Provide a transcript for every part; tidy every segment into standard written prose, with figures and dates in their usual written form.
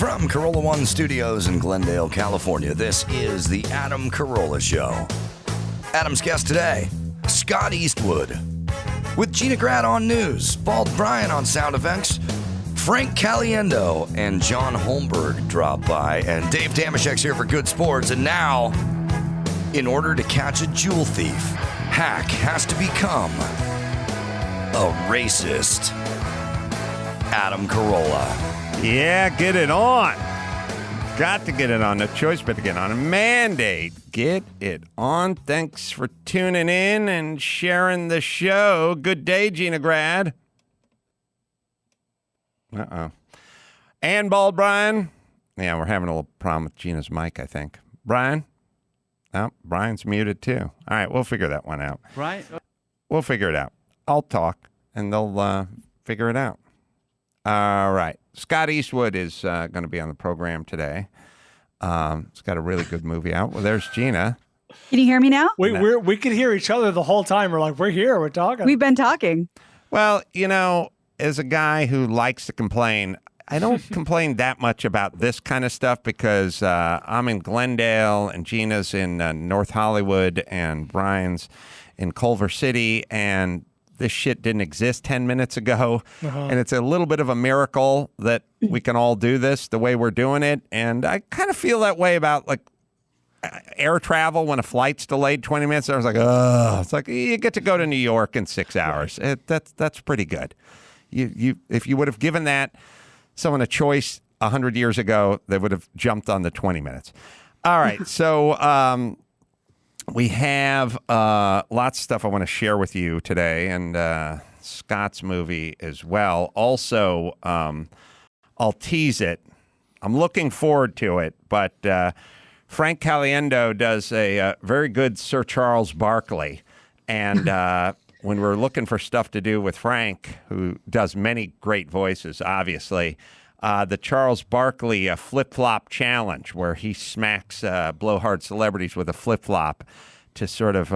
From Carolla One Studios in Glendale, California, this is the Adam Carolla Show. Adam's guest today, Scott Eastwood. With Gina Grad on news, Bald Brian on sound effects, Frank Caliendo and John Holmberg drop by, and Dave Damashek's here for good sports. And now, in order to catch a jewel thief, Hack has to become a racist. Adam Carolla. Yeah, get it on. Got to get it on. No choice but to get on. A mandate. Get it on. Thanks for tuning in and sharing the show. Good day, Gina Grad. Uh-oh. And Bald Brian. Yeah, we're having a little problem with Gina's mic, I think. Brian? Oh, Brian's muted too. All right, we'll figure that one out. Right? We'll figure it out. I'll talk, and they'll figure it out. All right. Scott Eastwood is going to be on the program today. It's got a really good movie out. Well, there's Gina. Can you hear me now? We could hear each other the whole time. We're like, we're here. We're talking. We've been talking. Well, you know, as a guy who likes to complain, I don't complain that much about this kind of stuff because I'm in Glendale and Gina's in North Hollywood and Brian's in Culver City, and this shit didn't exist 10 minutes ago. And it's a little bit of a miracle that we can all do this the way we're doing it. And I kind of feel that way about like air travel when a flight's delayed 20 minutes. I was like, oh, it's like you get to go to New York in 6 hours. That's pretty good. If you would have given that someone a choice 100 years ago, they would have jumped on the 20 minutes. All right. So, we have lots of stuff I want to share with you today, and Scott's movie as well. Also, I'll tease it. I'm looking forward to it, but Frank Caliendo does a very good Sir Charles Barkley, and when we're looking for stuff to do with Frank, who does many great voices, obviously, the Charles Barkley flip-flop challenge, where he smacks blowhard celebrities with a flip-flop to sort of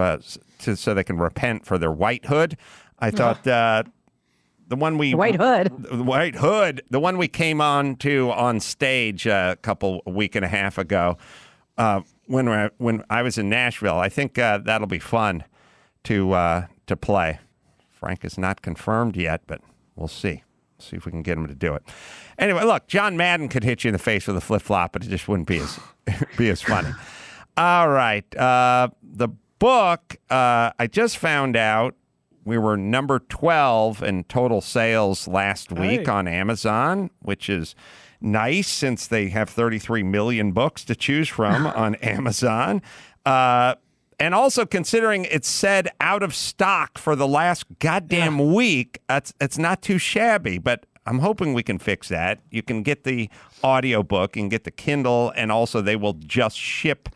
so they can repent for their whitehood. I thought the one we White Hood, the one we came on to on stage a week and a half ago when I was in Nashville. I think that'll be fun to play. Frank is not confirmed yet, but we'll see. See if we can get him to do it. Anyway, look, John Madden could hit you in the face with a flip-flop, but it just wouldn't be as funny. All right. The book, I just found out we were number 12 in total sales last week on Amazon, which is nice since they have 33 million books to choose from on Amazon. And also considering it's said out of stock for the last goddamn week, it's not too shabby, but I'm hoping we can fix that. You can get the audiobook, you can get the Kindle, and also they will just ship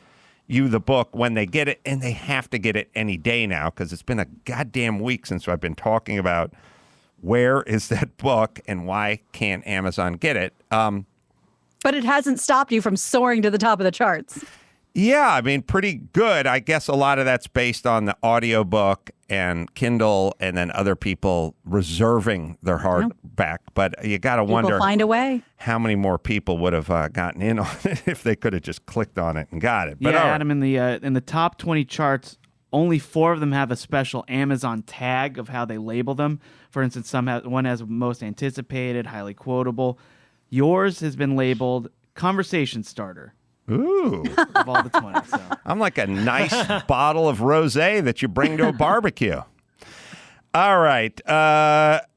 you the book when they get it, and they have to get it any day now because it's been a goddamn week since I've been talking about where is that book and why can't Amazon get it. but it hasn't stopped you from soaring to the top of the charts. Yeah, I mean, pretty good. I guess a lot of that's based on the audiobook and Kindle and then other people reserving their hardback. But you got to wonder find a way. How many more people would have gotten in on it if they could have just clicked on it and got it. But yeah, Adam, in the top 20 charts, only 4 of them have a special Amazon tag of how they label them. For instance, one has most anticipated, highly quotable. Yours has been labeled conversation starter. Ooh. Of all the 20. So. I'm like a nice bottle of rosé that you bring to a barbecue. All right.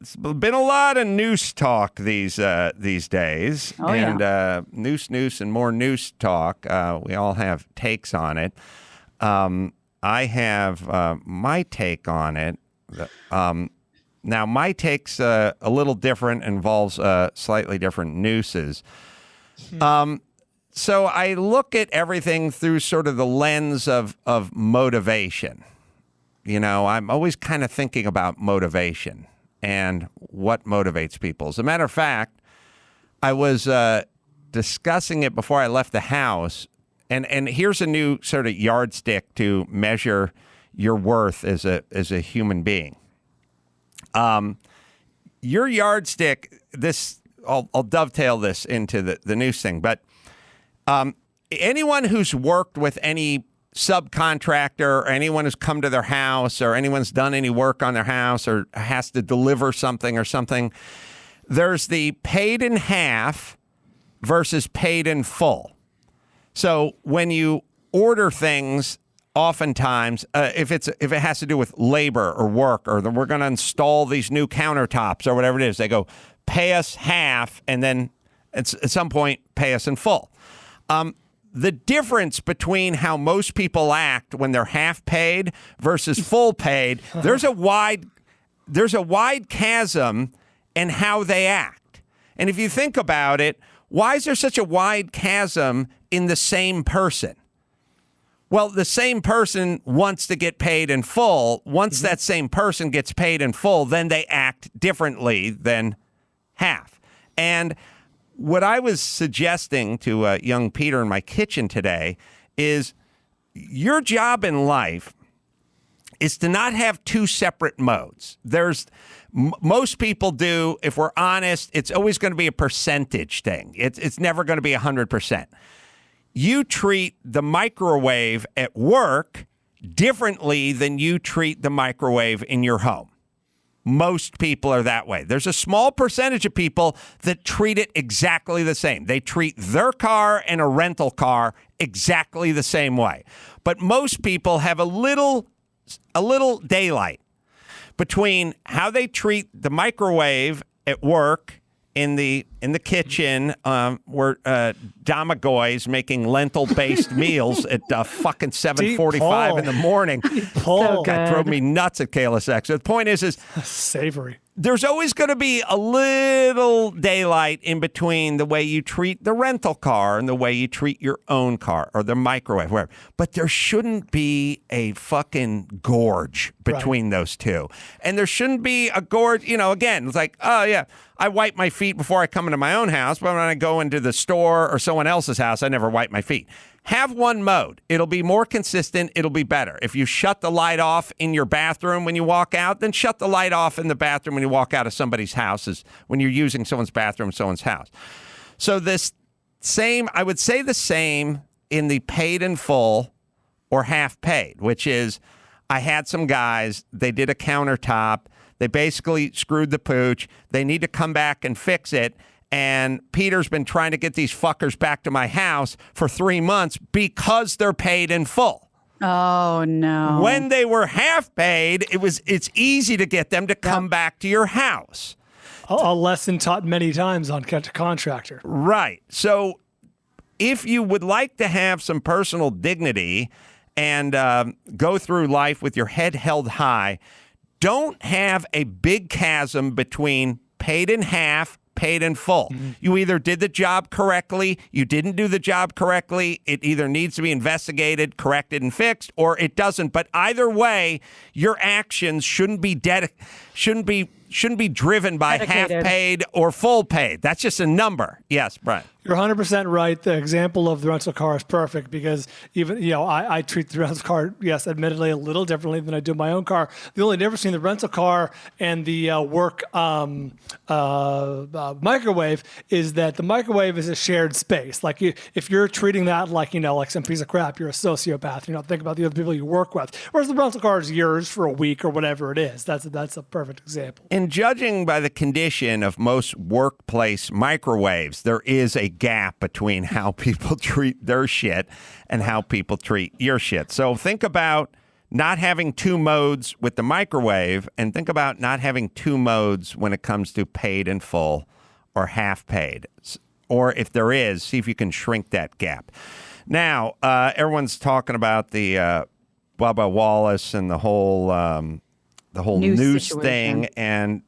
It's been a lot of noose talk these days. Oh, and yeah. Noose, and more noose talk. We all have takes on it. I have my take on it. Now, my take's a little different, involves slightly different nooses. So I look at everything through sort of the lens of motivation. You know, I'm always kind of thinking about motivation and what motivates people. As a matter of fact, I was discussing it before I left the house, and here's a new sort of yardstick to measure your worth as a human being. Your yardstick, this I'll dovetail this into the news thing. But anyone who's worked with any subcontractor or anyone who's come to their house or anyone's done any work on their house or has to deliver something or something, there's the paid in half versus paid in full. So when you order things, oftentimes, if it has to do with labor or work or we're going to install these new countertops or whatever it is, they go pay us half and then at some point pay us in full. The difference between how most people act when they're half paid versus full paid, there's a wide chasm in how they act. And if you think about it, why is there such a wide chasm in the same person? Well, the same person wants to get paid in full. Once that same person gets paid in full, then they act differently than half. And what I was suggesting to young Peter in my kitchen today is your job in life is to not have two separate modes. Most people do, if we're honest, it's always going to be a percentage thing. It's never going to be 100%. You treat the microwave at work differently than you treat the microwave in your home. Most people are that way. There's a small percentage of people that treat it exactly the same. They treat their car and a rental car exactly the same way. But most people have a little daylight between how they treat the microwave at work in the kitchen where Domagoy's making lentil-based meals at fucking 7:45 in the morning. That drove me nuts at Kayla Sex. So the point is savory. There's always going to be a little daylight in between the way you treat the rental car and the way you treat your own car or the microwave, whatever. But there shouldn't be a fucking gorge between those two. And there shouldn't be a gorge, again, it's like, oh, yeah, I wipe my feet before I come into my own house, but when I go into the store or someone else's house, I never wipe my feet. Have one mode. It'll be more consistent. It'll be better. If you shut the light off in your bathroom when you walk out, then shut the light off in the bathroom when you walk out of somebody's house, when you're using someone's bathroom, someone's house. So I would say the same in the paid in full or half paid, which is I had some guys, they did a countertop. They basically screwed the pooch. They need to come back and fix it. And Peter's been trying to get these fuckers back to my house for 3 months because they're paid in full. Oh, no. When they were half paid, it's easy to get them to come back to your house. A lesson taught many times on contractor. Right. So if you would like to have some personal dignity and go through life with your head held high, don't have a big chasm between paid in half, paid in full. Mm-hmm. You either did the job correctly, you didn't do the job correctly, it either needs to be investigated, corrected, and fixed, or it doesn't. But either way, your actions shouldn't be driven by half paid or full paid. That's just a number. Yes, Brian. You're 100% right. The example of the rental car is perfect because even, I treat the rental car, yes, admittedly a little differently than I do my own car. The only difference between the rental car and the work microwave is that the microwave is a shared space. Like if you're treating that like some piece of crap, you're a sociopath. Think about the other people you work with. Whereas the rental car is yours for a week or whatever it is. That's a perfect example. And judging by the condition of most workplace microwaves, there is a gap between how people treat their shit and how people treat your shit. So think about not having two modes with the microwave and think about not having two modes when it comes to paid in full or half paid. Or if there is, see if you can shrink that gap. Now, everyone's talking about the Bubba Wallace and the whole news thing, and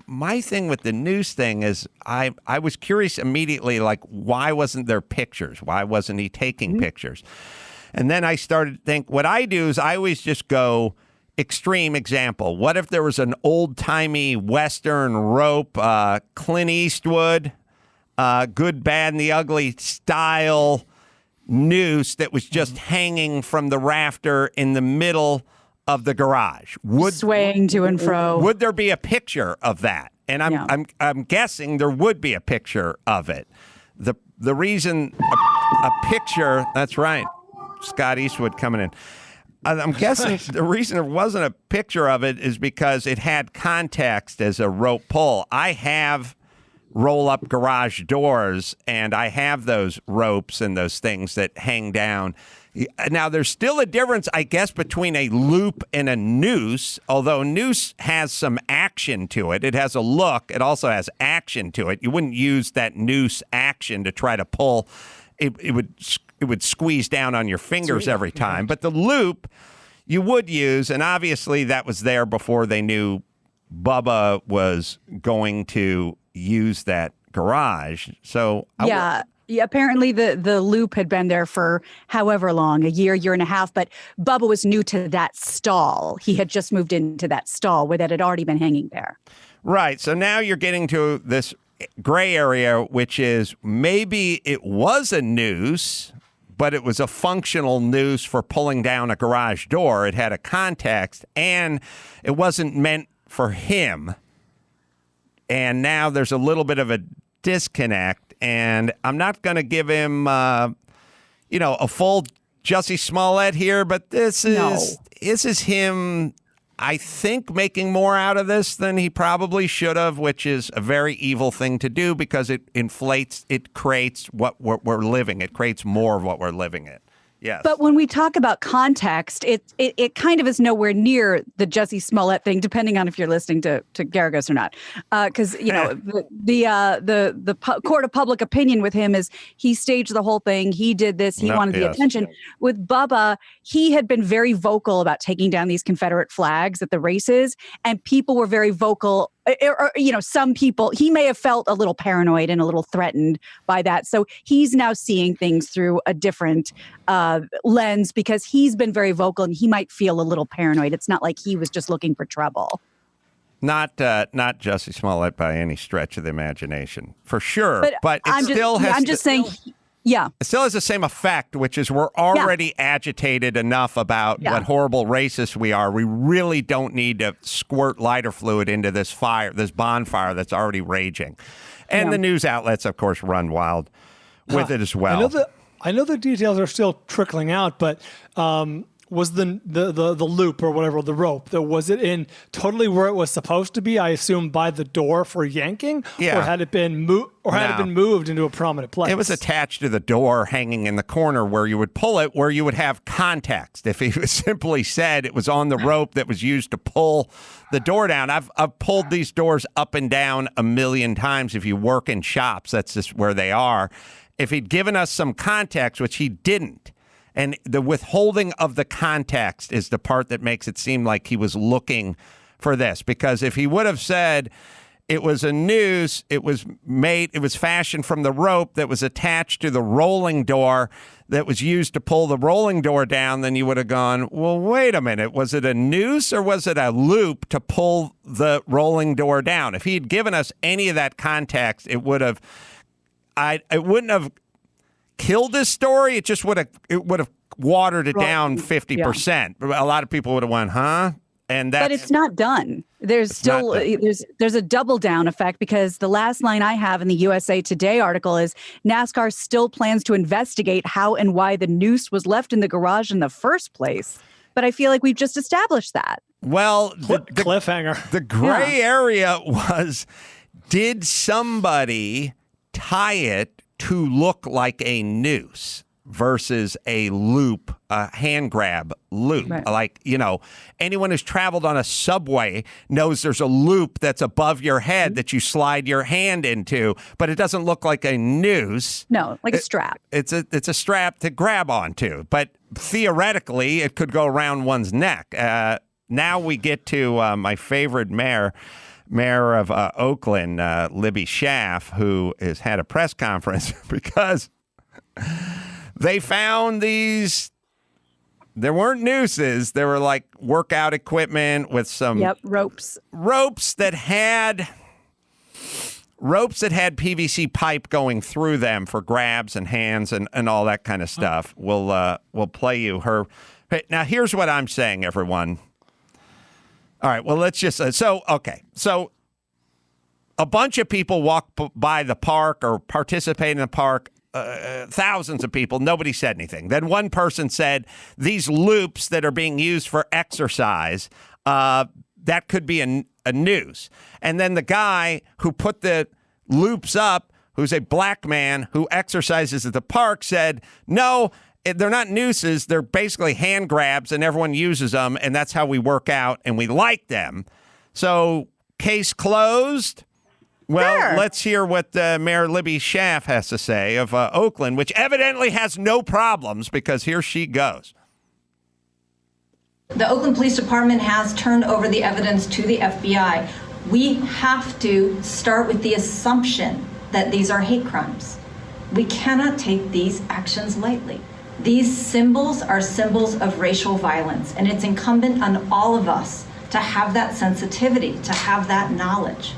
my thing with the news thing is I was curious immediately, like, why wasn't there pictures? Why wasn't he taking pictures? And then I started to think, what I do is I always just go extreme example. What if there was an old-timey Western rope, Clint Eastwood, Good, Bad, and the Ugly style noose that was just hanging from the rafter in the middle of the garage? Swaying to and fro. Would there be a picture of that? And I'm guessing there would be a picture of it. The reason a picture, that's right, Scott Eastwood coming in. I'm guessing the reason there wasn't a picture of it is because it had context as a rope pull. I have roll-up garage doors, and I have those ropes and those things that hang down. Now, there's still a difference, I guess, between a loop and a noose, although noose has some action to it. It has a look. It also has action to it. You wouldn't use that noose action to try to pull. It would squeeze down on your fingers every time. But the loop you would use, and obviously that was there before they knew Bubba was going to use that garage. So yeah, apparently the loop had been there for however long, a year and a half, but Bubba was new to that stall. He had just moved into that stall where that had already been hanging there. Right. So now you're getting to this gray area, which is maybe it was a noose, but it was a functional noose for pulling down a garage door. It had a context, and it wasn't meant for him. And now there's a little bit of a disconnect, and I'm not going to give him, a full Jussie Smollett here, but this is him, I think, making more out of this than he probably should have, which is a very evil thing to do because it inflates, it creates what we're living. It creates more of what we're living in. Yes. But when we talk about context, it kind of is nowhere near the Jussie Smollett thing, depending on if you're listening to Garagos or not. Because the court of public opinion with him is he staged the whole thing. He did this. He wanted the attention. With Bubba, he had been very vocal about taking down these Confederate flags at the races, and people were very vocal. Some people, he may have felt a little paranoid and a little threatened by that. So he's now seeing things through a different lens because he's been very vocal and he might feel a little paranoid. It's not like he was just looking for trouble. Not Jussie Smollett by any stretch of the imagination, for sure. But it I'm just saying. Yeah. It still has the same effect, which is we're already agitated enough about what horrible racists we are. We really don't need to squirt lighter fluid into this fire, this bonfire that's already raging. And the news outlets, of course, run wild with it as well. I know the details are still trickling out, but was the loop or whatever, the rope, was it in totally where it was supposed to be? I assume by the door for yanking, or had it been moved into a prominent place? It was attached to the door, hanging in the corner where you would pull it, where you would have context. If he simply said it was on the rope that was used to pull the door down. I've pulled these doors up and down a million times. If you work in shops, that's just where they are. If he'd given us some context, which he didn't. And the withholding of the context is the part that makes it seem like he was looking for this. Because if he would have said it was a noose, it was fashioned from the rope that was attached to the rolling door that was used to pull the rolling door down, then you would have gone, well, wait a minute. Was it a noose or was it a loop to pull the rolling door down? If he had given us any of that context, it wouldn't have killed this story. It just would have watered it down 50%. A lot of people would have went, huh? But it's not done. There's still there's a double down effect because the last line I have in the USA Today article is NASCAR still plans to investigate how and why the noose was left in the garage in the first place. But I feel like we've just established that. Well, the cliffhanger. The gray area was, did somebody tie it to look like a noose versus a loop, a hand grab loop? Right. Like, anyone who's traveled on a subway knows there's a loop that's above your head that you slide your hand into, but it doesn't look like a noose. No, like a strap. It's a strap to grab onto, but theoretically it could go around one's neck. Now we get to my favorite mayor of Oakland, Libby Schaaf, who has had a press conference because they found these. There weren't nooses. They were like workout equipment with some ropes that had PVC pipe going through them for grabs and hands and all that kind of stuff. We'll play you her. Now here's what I'm saying, everyone. All right, well, let's just, so a bunch of people walk by the park or participate in the park, thousands of people, nobody said anything. Then one person said, these loops that are being used for exercise, that could be a noose. And then the guy who put the loops up, who's a black man who exercises at the park, said, no, they're not nooses. They're basically hand grabs, and everyone uses them, and that's how we work out, and we like them. So, case closed. Well, Sure. Let's hear what Mayor Libby Schaaf has to say of Oakland, which evidently has no problems, because here she goes. The Oakland Police Department has turned over the evidence to the FBI. We have to start with the assumption that these are hate crimes. We cannot take these actions lightly. These symbols are symbols of racial violence, and it's incumbent on all of us to have that sensitivity, to have that knowledge.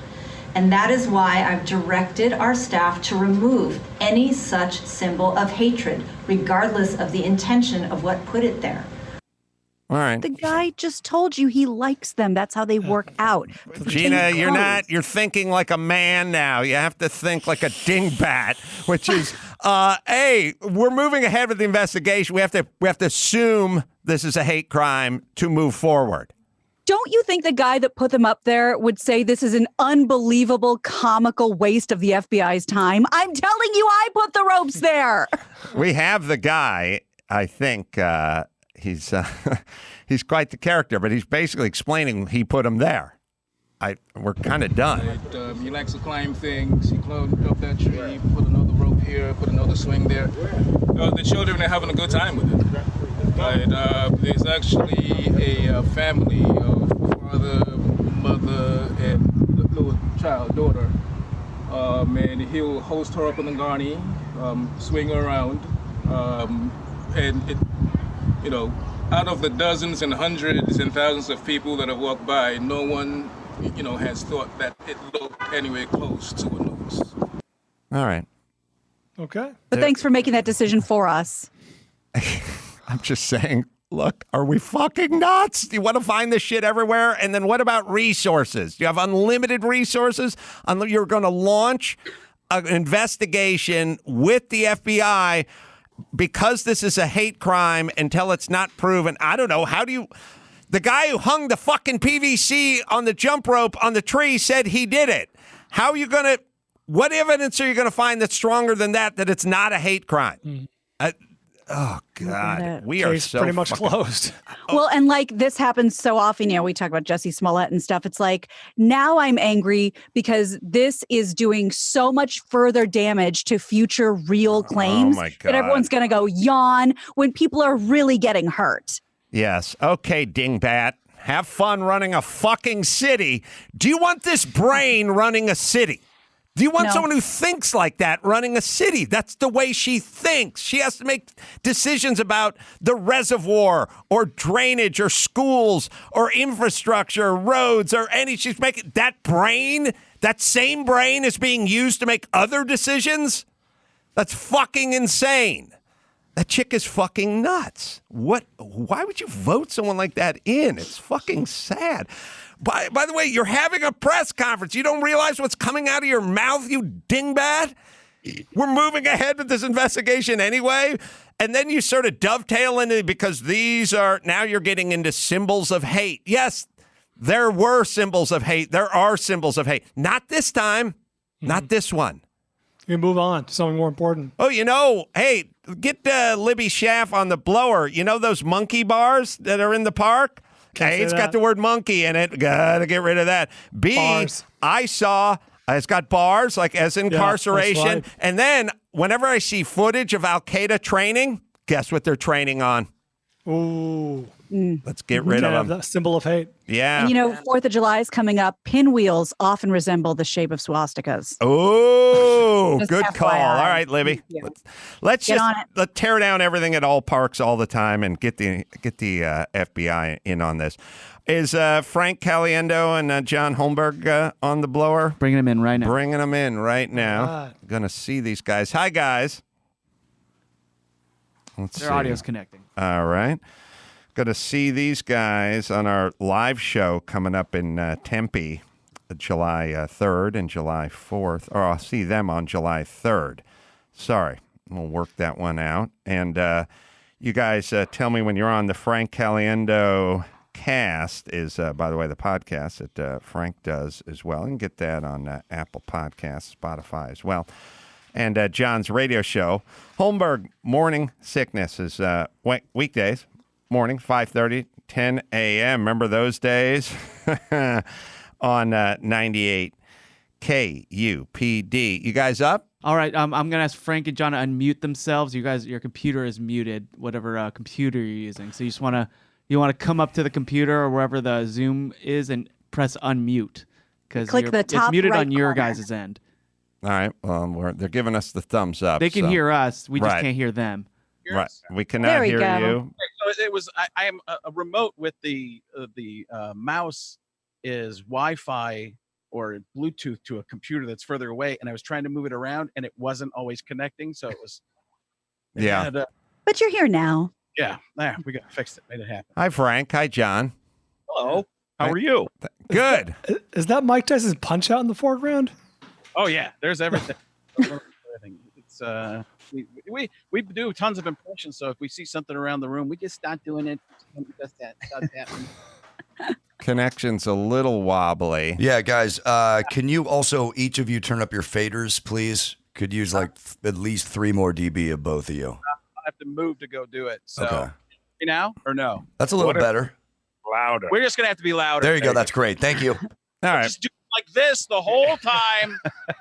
And that is why I've directed our staff to remove any such symbol of hatred, regardless of the intention of what put it there. All right. The guy just told you he likes them. That's how they work out. Gina, you're thinking like a man now. You have to think like a dingbat, which is, hey, we're moving ahead with the investigation. We have to assume this is a hate crime to move forward. Don't you think the guy that put them up there would say this is an unbelievable, comical waste of the FBI's time? I'm telling you, I put the ropes there. We have the guy, I think, he's quite the character, but he's basically explaining he put him there. We're kind of done. He likes to climb things. He climbed up that tree, put another rope here, put another swing there. The children are having a good time with it. There's actually a family of father, mother, and little child, daughter. And he'll host her up in the garden, swing her around, and it, out of the dozens and hundreds and thousands of people that have walked by, no one, has thought that it looked anywhere close to a noose. All right. Okay. But thanks for making that decision for us. I'm just saying, look, are we fucking nuts? Do you want to find this shit everywhere? And then what about resources? Do you have unlimited resources? You're going to launch an investigation with the FBI because this is a hate crime until it's not proven. I don't know. The guy who hung the fucking PVC on the jump rope on the tree said he did it. What evidence are you going to find that's stronger than that it's not a hate crime? Oh, God. We are so pretty much closed. Well, and like this happens so often, we talk about Jussie Smollett and stuff. It's like, now I'm angry because this is doing so much further damage to future real claims that everyone's going to go yawn when people are really getting hurt. Yes. Okay, dingbat. Have fun running a fucking city. Do you want this brain running a city? Do you want someone who thinks like that running a city? That's the way she thinks. She has to make decisions about the reservoir or drainage or schools or infrastructure, or roads or she's making that same brain is being used to make other decisions. That's fucking insane. That chick is fucking nuts. Why would you vote someone like that in? It's fucking sad. By the way, you're having a press conference. You don't realize what's coming out of your mouth, you dingbat? We're moving ahead with this investigation anyway. And then you sort of dovetail into it because now you're getting into symbols of hate. Yes, there were symbols of hate. There are symbols of hate. Not this time. Not this one. You move on to something more important. Oh, hey, get Libby Schaaf on the blower. You know those monkey bars that are in the park? A, it's got the word monkey in it. Gotta get rid of that. B, bars. I saw it's got bars, like as incarceration. Right. And then whenever I see footage of Al Qaeda training, guess what they're training on? Ooh. Let's get rid of them. That symbol of hate. Yeah. And 4th of July is coming up. Pinwheels often resemble the shape of swastikas. Oh, good FYI. call. All right, Libby. Yeah. Let's tear down everything at all parks all the time and get the FBI in on this. Is Frank Caliendo and John Holmberg on the blower? Bringing them in right now. Bringing them in right now. God. Going to see these guys. Hi, guys. Their audio's connecting. All right. Going to see these guys on our live show coming up in Tempe July 3rd and July 4th. Or I'll see them on July 3rd. Sorry. We'll work that one out. And you guys tell me when you're on the Frank Caliendo Cast is, by the way, the podcast that Frank does as well. You can get that on Apple Podcasts, Spotify as well. And John's radio show, Holmberg Morning Sickness, is weekdays, morning, 5:30, 10 a.m. Remember those days? On 98 KUPD. You guys up? All right, I'm going to ask Frank and John to unmute themselves. You guys, your computer is muted, whatever computer you're using. So you just want to come up to the computer or wherever the Zoom is and press unmute because it's muted on your guys' end. All right. Well, they're giving us the thumbs up. They can hear us. We just can't hear them. Right. We cannot hear you. So it was. I am a remote with the mouse is Wi-Fi or Bluetooth to a computer that's further away, and I was trying to move it around, and it wasn't always connecting. So it was. But you're here now. Yeah. We got fixed it. Made it happen. Hi, Frank. Hi, John. Hello. How are you? Good. Is that Mike Tyson's Punch Out in the foreground? Oh yeah, there's everything. It's we do tons of impressions. So if we see something around the room, we just start doing it. Does that. Connection's a little wobbly. Yeah, guys. Can you also each of you turn up your faders, please? Could use like at least 3 more dB of both of you. I have to move to go do it. So okay. You now or no? That's a little better. Louder. We're just gonna have to be louder. There you go. That's great. Thank you. All right. Just do like this the whole time.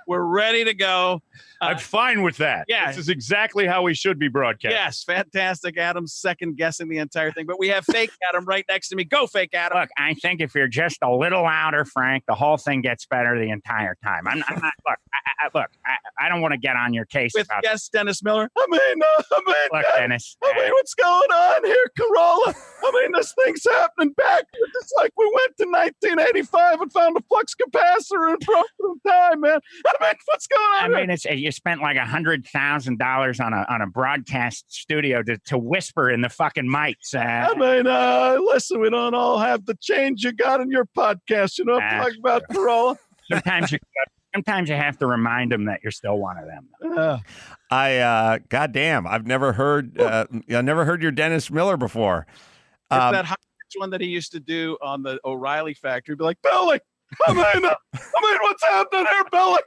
We're ready to go. I'm fine with that. Yeah. This is exactly how we should be broadcast. Yes, fantastic. Adam's second guessing the entire thing, but we have fake Adam right next to me. Go, fake Adam. Look, I think if you're just a little louder, Frank, the whole thing gets better the entire time. I'm not. Look, I don't want to get on your case with about guest Dennis Miller. Look, Dennis. What's going on here, Carolla? This thing's happening backwards. It's like we went to 1985 and found a flux capacitor and broke it in time, man. What's going on? You spent like $100,000 on a broadcast studio to whisper in the fucking mics. Listen, we don't all have the change you got in your podcast. You know what I'm talking about, Carolla? Sometimes you have to remind them that you're still one of them. Goddamn, I've never heard your Dennis Miller before. It's that high one that he used to do on the O'Reilly Factory. Be like, Billy, what's happening here, Billy?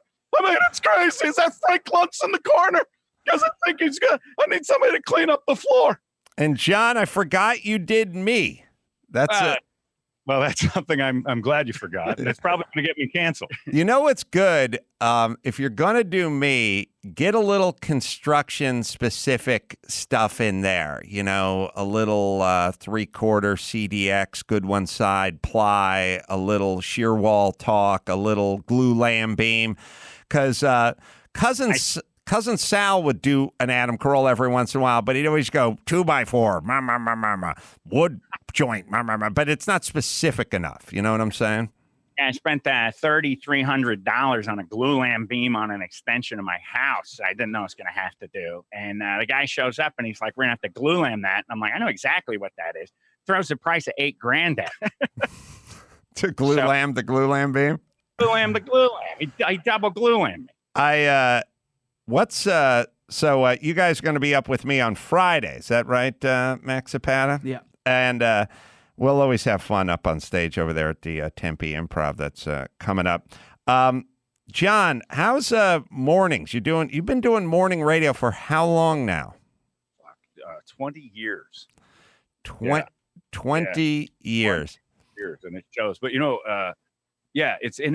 It's crazy. Is that Frank Luntz in the corner? Because I think I need somebody to clean up the floor. And John, I forgot you did me. That's it. Well, that's something I'm glad you forgot. It's probably going to get me canceled. You know what's good? If you're going to do me, get a little construction-specific stuff in there. You know, a little 3/4 CDX, good one side, ply, a little shear wall talk, a little glue lamb beam. Because Cousin Sal would do an Adam Carolla every once in a while, but he'd always go 2x4, wood joint, but it's not specific enough. You know what I'm saying? I spent $3,300 on a glue lamb beam on an extension of my house. I didn't know I was going to have to do. And the guy shows up and he's like, "We're going to have to glue lamb that." And I'm like, "I know exactly what that is." Throws the price of $8,000 at me. To glue lamb the glue lamb beam? Glue lamb the glue lamb. He double glue lamb me. So you guys are going to be up with me on Friday. Is that right, Max Zapata? Yeah. And we'll always have fun up on stage over there at the Tempe Improv that's coming up. John, how's mornings? You've been doing morning radio for how long now? 20 years. 20 years. And it shows. But it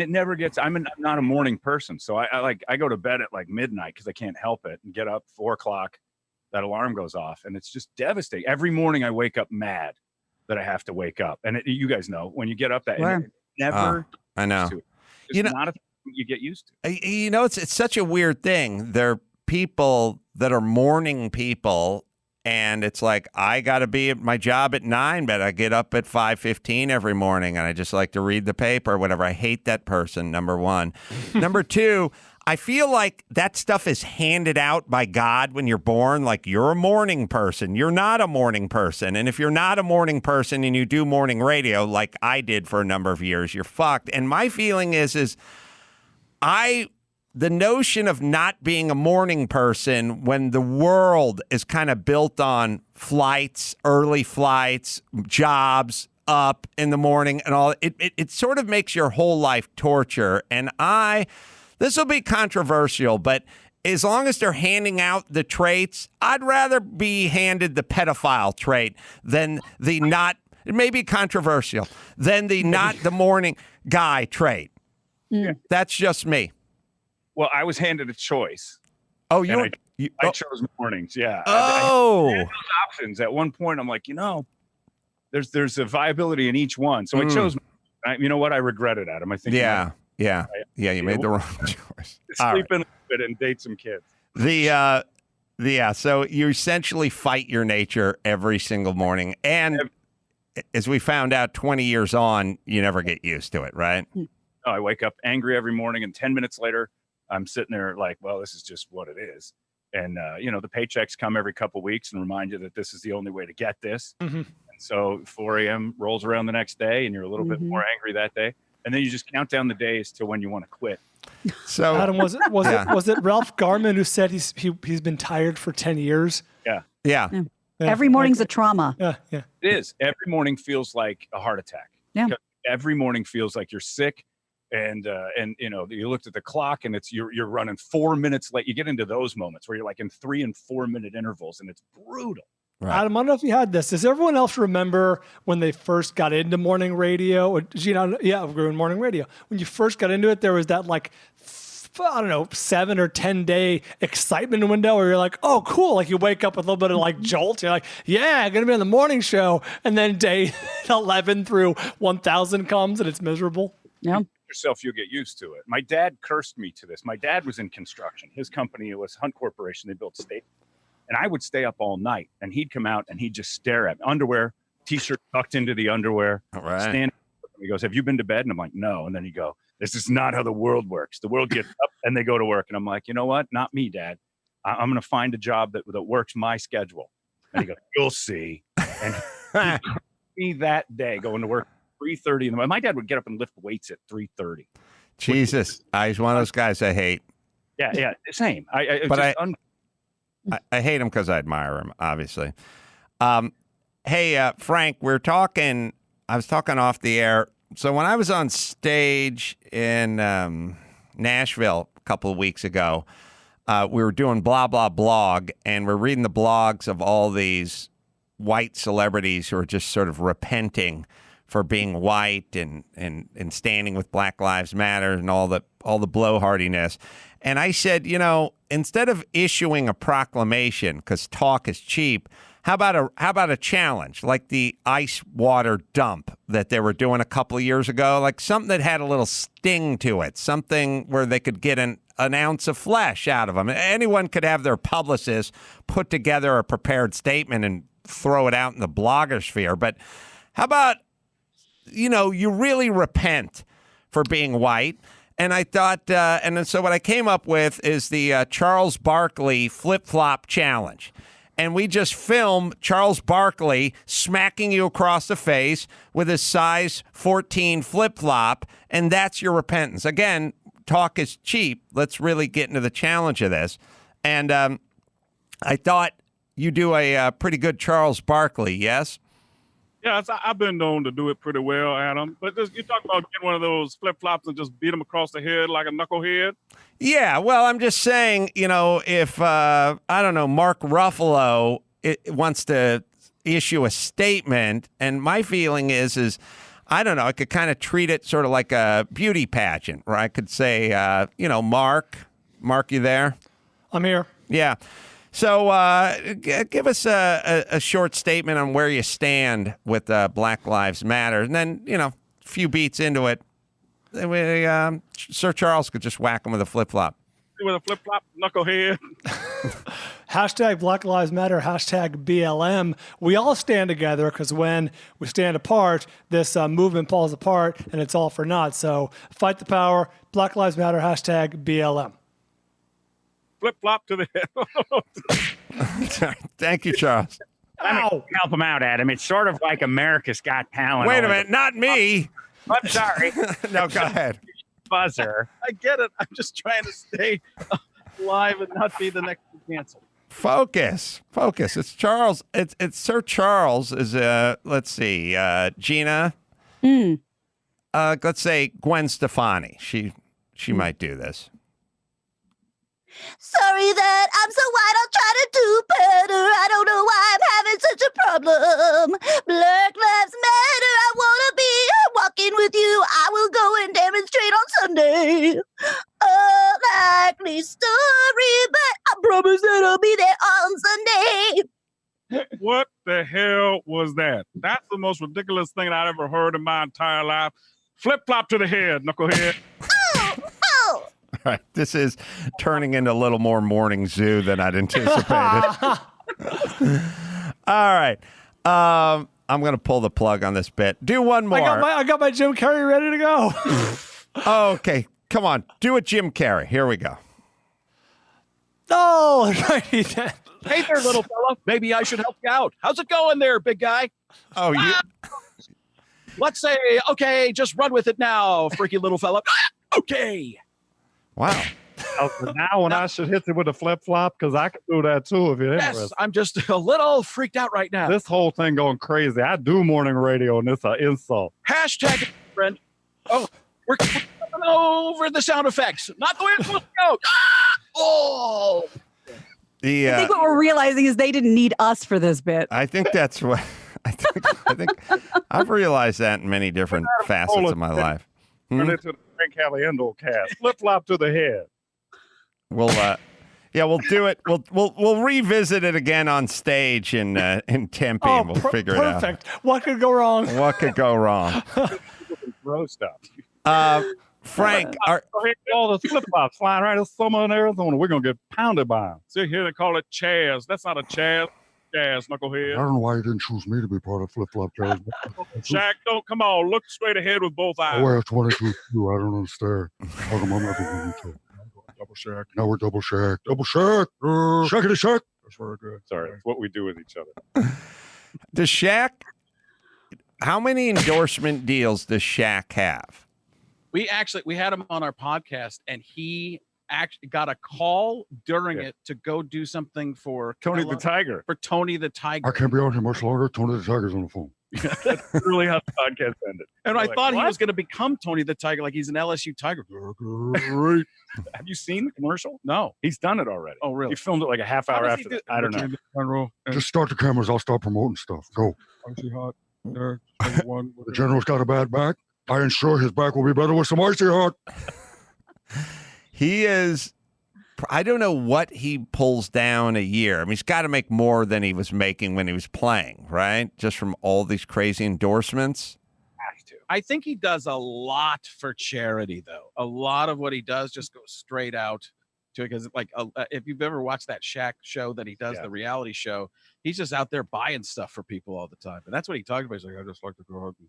never gets. I'm not a morning person, so I go to bed at like midnight because I can't help it, and get up 4 o'clock. That alarm goes off, and it's just devastating. Every morning I wake up mad that I have to wake up, and you guys know when you get up that never. I know. It's not a thing you get used to. It's such a weird thing. There are people that are morning people. And it's like, I got to be at my job at 9, but I get up at 5:15 every morning, and I just like to read the paper or whatever. I hate that person, number one. Number two, I feel like that stuff is handed out by God when you're born. Like, you're a morning person. You're not a morning person. And if you're not a morning person and you do morning radio, like I did for a number of years, you're fucked. And my feeling is the notion of not being a morning person when the world is kind of built on flights, early flights, jobs, up in the morning and all, it sort of makes your whole life torture. And this will be controversial, but as long as they're handing out the traits, I'd rather be handed the pedophile trait than the not, it may be controversial, than the not the morning guy trait. Yeah. That's just me. Well, I was handed a choice. Oh, I chose mornings. Yeah. Oh. I had those options. At one point, I'm like, there's a viability in each one. So I chose. You know what? I regret it, Adam. I think. Yeah. You made the wrong choice. Sleep in a bit and date some kids. So you essentially fight your nature every single morning, and as we found out 20 years on, you never get used to it, right? Oh, I wake up angry every morning, and 10 minutes later, I'm sitting there like, well, this is just what it is. And, the paychecks come every couple of weeks and remind you that this is the only way to get this. Mm-hmm. And so 4 a.m. rolls around the next day, and you're a little bit more angry that day. And then you just count down the days to when you want to quit. So, Adam, was it Ralph Garman who said he's been tired for 10 years? Yeah. Every morning's a trauma. Yeah. It is. Every morning feels like a heart attack. Yeah. Every morning feels like you're sick. And you looked at the clock and you're running 4 minutes late. You get into those moments where you're like in 3 and 4 minute intervals, and it's brutal. Right. Adam, I don't know if you had this. Does everyone else remember when they first got into morning radio? Or, Gina, we were in morning radio. When you first got into it, there was that 7 or 10 day excitement window where you're like, oh, cool. Like you wake up with a little bit of jolt. You're like, yeah, I'm going to be on the morning show. And then day 11 through 1000 comes and it's miserable. Yeah. Yourself, you'll get used to it. My dad cursed me to this. My dad was in construction. His company was Hunt Corporation. They built state. And I would stay up all night, and he'd come out and he'd just stare at me. Underwear, t-shirt tucked into the underwear. All right. Stand. He goes, have you been to bed? And I'm like, no. And then he'd go, this is not how the world works. The world gets up and they go to work. And I'm like, you know what? Not me, Dad. I'm going to find a job that works my schedule. And he goes, you'll see. And me that day going to work 3:30 in the morning. My dad would get up and lift weights at 3:30. Jesus. He's one of those guys I hate. Yeah, same. I hate him because I admire him, obviously. Hey, Frank, I was talking off the air. So when I was on stage in Nashville a couple of weeks ago, we were doing Blah, Blah, Blog, and we're reading the blogs of all these white celebrities who are just sort of repenting for being white and standing with Black Lives Matter and all the blowhardiness. And I said, instead of issuing a proclamation, because talk is cheap, how about a challenge like the ice water dump that they were doing a couple of years ago, like something that had a little sting to it, something where they could get an ounce of flesh out of them. Anyone could have their publicist put together a prepared statement and throw it out in the blogosphere. But how about, you really repent for being white. And I thought, so what I came up with is the Charles Barkley flip-flop challenge. And we just film Charles Barkley smacking you across the face with his size 14 flip-flop, and that's your repentance. Again, talk is cheap. Let's really get into the challenge of this. And I thought you do a pretty good Charles Barkley, yes? Yeah, I've been known to do it pretty well, Adam. But you talk about getting one of those flip-flops and just beat them across the head like a knucklehead? Yeah, well, I'm just saying, if, Mark Ruffalo wants to issue a statement, and my feeling is I don't know, I could kind of treat it sort of like a beauty pageant, where I could say, Mark, you there? I'm here. Yeah. So give us a short statement on where you stand with Black Lives Matter. And then, a few beats into it, Sir Charles could just whack him with a flip-flop. With a flip-flop, knucklehead. Hashtag Black Lives Matter, hashtag BLM. We all stand together because when we stand apart, this movement falls apart and it's all for naught. So fight the power, Black Lives Matter, hashtag BLM. Flip flop to the head. Thank you, Charles. Let me help him out, Adam. It's sort of like America's Got Talent. Wait a minute, not me. I'm sorry. No, go ahead. Buzzer. I get it. I'm just trying to stay live and not be the next to cancel. Focus. It's Charles. It's Sir Charles is let's see, Gina. Let's say Gwen Stefani. She might do this. Sorry that I'm so white, I'll try to do better. I don't know why I'm having such a problem. Black Lives Matter, I want to be walking with you. I will go and demonstrate on Sunday. A likely story, but I promise that I'll be there on Sunday. What the hell was that? That's the most ridiculous thing I've ever heard in my entire life. Flip flop to the head, knucklehead. Oh! All right, this is turning into a little more morning zoo than I'd anticipated. All right. I'm going to pull the plug on this bit. Do one more. I got my Jim Carrey ready to go. Okay, come on. Do a Jim Carrey. Here we go. Oh, Hey there, little fella. Maybe I should help you out. How's it going there, big guy? Oh, you. Let's say, okay, just run with it now, freaky little fella. Okay. Wow. Now when I should hit you with a flip flop, because I can do that too if you're interested. Yes, I'm just a little freaked out right now. This whole thing going crazy. I do morning radio, and it's an insult. Hashtag friend. Oh, we're coming over the sound effects. Not the way it's supposed to go. Oh. The, I think what we're realizing is they didn't need us for this bit. I think that's what I think I've realized that in many different facets of my life. Turn it to the Frank Caliendo Cast. Flip flop to the head. We'll do it. We'll revisit it again on stage in Tempe, and we'll figure it out. Perfect. What could go wrong? What could go wrong? Throw stuff. Frank, all the flip flops flying right in summer in Arizona. We're gonna get pounded by them. See, here they call it Chaz. That's not a Chaz. Chaz, I knucklehead. don't know why you didn't choose me to be part of Flip Flop Jazz. Shaq, don't come on. Look straight ahead with both eyes. I wear 22 too. I don't understand. How come I'm not doing it? Double Shaq. Now we're double Shaq. Double Shaq. Shackity Shaq. That's very good. Sorry, it's what we do with each other. does Shaq? How many endorsement deals does Shaq have? We had him on our podcast, and he actually got a call during it to go do something for Tony the Tiger. For Tony the Tiger. I can't be on here much longer. Tony the Tiger's on the phone. That's really how the podcast ended. And We're I like, thought he what? was going to become Tony the Tiger, like he's an LSU Tiger. Great. Have you seen the commercial? No. He's done it already. Oh, really? He filmed it like a half hour does he after do- this. I don't know. Just start the cameras. I'll start promoting stuff. Go. Icy hot. There. One. The general's got a bad back. I ensure his back will be better with some icy hot. He is. I don't know what he pulls down a year. I mean, he's got to make more than he was making when he was playing, right? Just from all these crazy endorsements. I think he does a lot for charity, though. A lot of what he does just goes straight out to it. Because, like, if you've ever watched that Shaq show that he does, the reality show, he's just out there buying stuff for people all the time. And that's what he talked about. He's like, I just like to go out and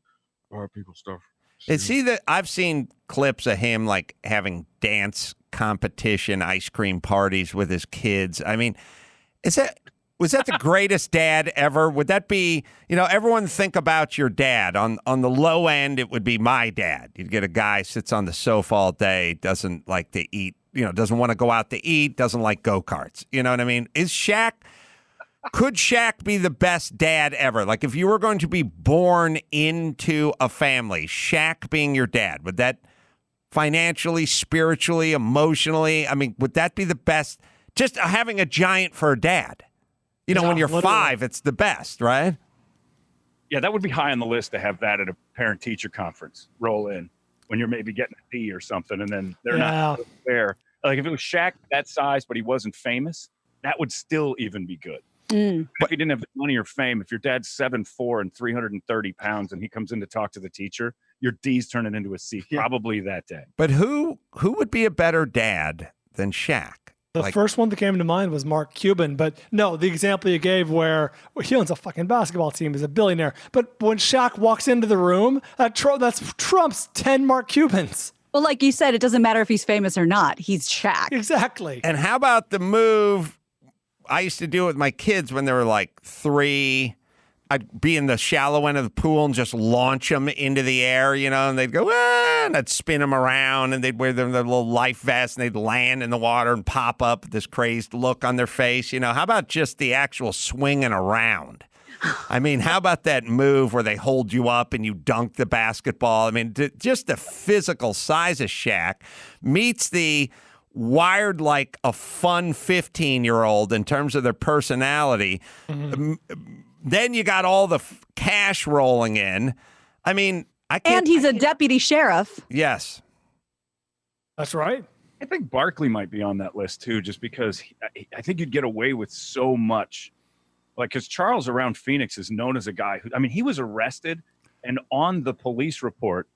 buy people stuff. Is he that I've seen clips of him like having dance competition, ice cream parties with his kids? I mean, was that the greatest dad ever? Would that be, everyone think about your dad. On the low end, it would be my dad. You'd get a guy sits on the sofa all day, doesn't like to eat, doesn't want to go out to eat, doesn't like go-karts. You know what I mean? Could Shaq be the best dad ever? Like, if you were going to be born into a family, Shaq being your dad, would that financially, spiritually, emotionally, I mean, would that be the best? Just having a giant for a dad. When you're 5, it's the best, right? Yeah, that would be high on the list to have that at a parent-teacher conference. Roll in when you're maybe getting a D or something, and then they're not there. Like, if it was Shaq that size, but he wasn't famous, that would still even be good. If he didn't have the money or fame, if your dad's 7'4" and 330 pounds and he comes in to talk to the teacher, your D's turning into a C probably that day. But who would be a better dad than Shaq? The first one that came to mind was Mark Cuban, but no, the example you gave where he owns a fucking basketball team, he's a billionaire. But when Shaq walks into the room, that's trumps 10 Mark Cubans. Well, like you said, it doesn't matter if he's famous or not. He's Shaq. Exactly. And how about the move? I used to do it with my kids when they were like 3. I'd be in the shallow end of the pool and just launch them into the air, and they'd go, and I'd spin them around, and they'd wear their little life vest, and they'd land in the water and pop up with this crazed look on their face. How about just the actual swinging around? I mean, how about that move where they hold you up and you dunk the basketball? I mean, just the physical size of Shaq meets the wired like a fun 15-year-old in terms of their personality. Mm-hmm. Then you got all the cash rolling in. I mean, and he's a deputy sheriff. Yes. That's right. I think Barkley might be on that list too, just because I think you'd get away with so much. Like, because Charles around Phoenix is known as a guy who, he was arrested, and on the police report,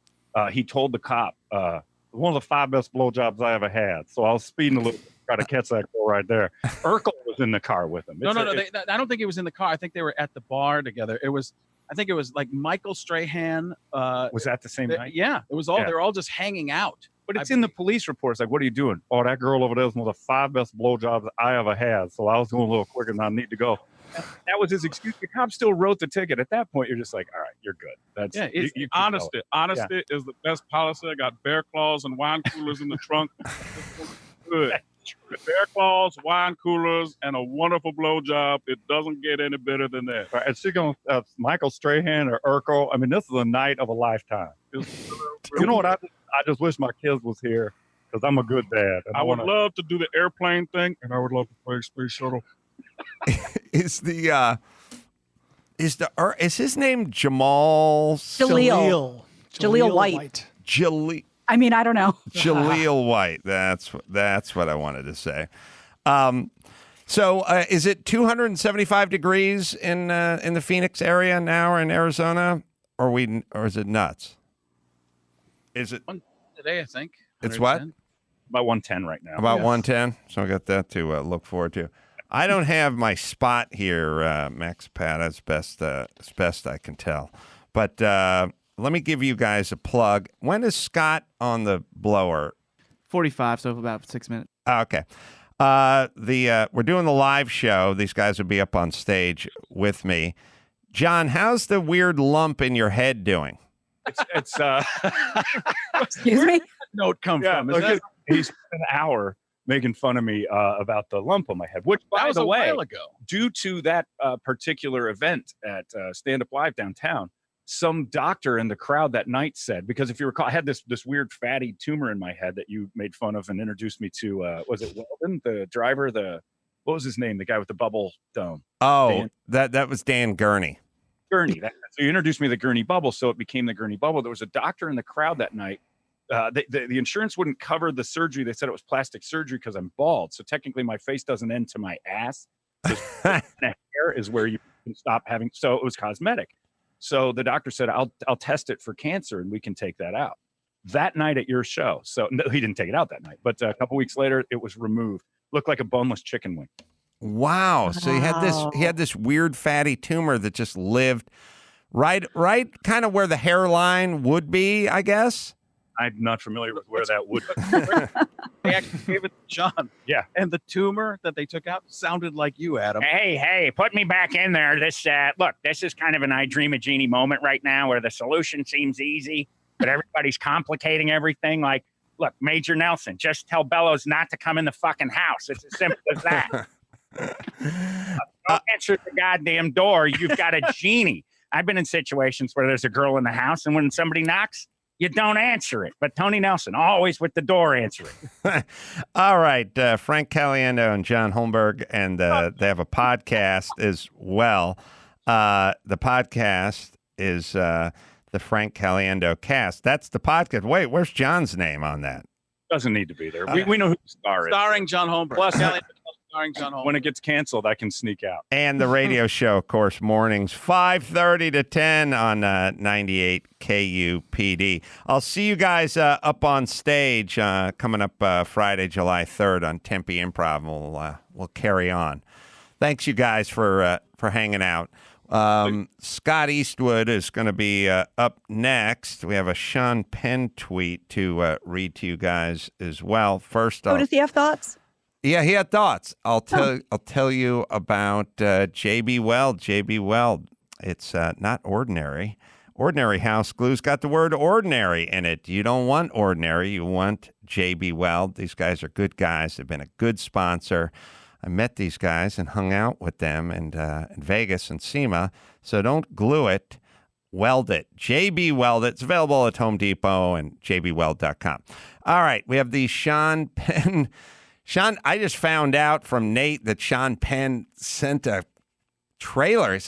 he told the cop, one of the 5 best blowjobs I ever had. So I was speeding a little bit, try to catch that girl right there. Urkel was in the car with him. No. I don't think he was in the car. I think they were at the bar together. I think it was like Michael Strahan. Was that the same night? Yeah, it was all. Yeah. They were all just hanging out. But it's in the police reports. Like, what are you doing? Oh, that girl over there was one of the 5 best blowjobs I ever had. So I was going a little quicker than I need to go. That was his excuse. The cop still wrote the ticket. At that point, you're just like, all right, you're good. That's honesty. Honesty is the best policy. I got bear claws and wine coolers in the trunk. Good. Bear claws, wine coolers, and a wonderful blowjob. It doesn't get any better than that. Right, and she going Michael Strahan or Urkel. I mean, this is a night of a lifetime. You know what? I just wish my kids was here because I'm a good dad. And I would love to do the airplane thing, and I would love to play a space shuttle. Is his name Jamal? Jaleel White. Jaleel. I mean, I don't know. Jaleel White. That's what I wanted to say. So is it 275 degrees in the Phoenix area now, or in Arizona, or is it nuts? Is it today? I think it's what? About 110 right now. About 110. So I got that to look forward to. I don't have my spot here, Max Pat, as best I can tell. But let me give you guys a plug. When is Scott on the blower? 45, so about 6 minutes. Okay. We're doing the live show. These guys will be up on stage with me. John, how's the weird lump in your head doing? It's Excuse me? Note come from? He spent an hour making fun of me about the lump on my head, which, by the way, due to that particular event at Stand Up Live downtown, some doctor in the crowd that night said, because if you recall, I had this weird fatty tumor in my head that you made fun of and introduced me to, was it Weldon, the driver, what was his name? The guy with the bubble dome. Oh, that was Dan Gurney. So you introduced me to the Gurney bubble, so it became the Gurney bubble. There was a doctor in the crowd that night. The insurance wouldn't cover the surgery. They said it was plastic surgery because I'm bald. So technically my face doesn't end to my ass. Hair is where you can stop having. So it was cosmetic. So the doctor said, I'll test it for cancer and we can take that out. That night at your show. So no, he didn't take it out that night. But a couple weeks later, it was removed. Looked like a boneless chicken wing. Wow. So he had this weird fatty tumor that just lived right kind of where the hairline would be, I guess. I'm not familiar with where that would be. They actually gave it to John. Yeah. And the tumor that they took out sounded like you, Adam. Hey, put me back in there. This is kind of an I Dream of Jeannie moment right now where the solution seems easy, but everybody's complicating everything. Like, look, Major Nelson, just tell Bellows not to come in the fucking house. It's as simple as that. Don't answer the goddamn door. You've got a genie. I've been in situations where there's a girl in the house, and when somebody knocks, you don't answer it. But Tony Nelson, always with the door answering. All right. Frank Caliendo and John Holmberg, and they have a podcast as well. The podcast is the Frank Caliendo Cast. That's the podcast. Wait, where's John's name on that? Doesn't need to be there. We know who the star is. Starring John Holmberg. Plus, starring John Holmberg. When it gets canceled, I can sneak out. And the radio show, of course, mornings 5:30 to 10 on 98 KUPD. I'll see you guys up on stage coming up Friday, July 3rd on Tempe Improv. We'll carry on. Thanks, you guys, for hanging out. Scott Eastwood is going to be up next. We have a Sean Penn tweet to read to you guys as well. First, does he have thoughts? Yeah, he had thoughts. I'll tell you about J.B. Weld. J.B. Weld. It's not ordinary. Ordinary house glue's got the word ordinary in it. You don't want ordinary. You want J.B. Weld. These guys are good guys. They've been a good sponsor. I met these guys and hung out with them in Vegas and SEMA. So don't glue it, weld it. JB Weld. It's available at Home Depot and jbweld.com. All right, we have the Sean Penn. Sean, I just found out from Nate that Sean Penn sent a trailer. He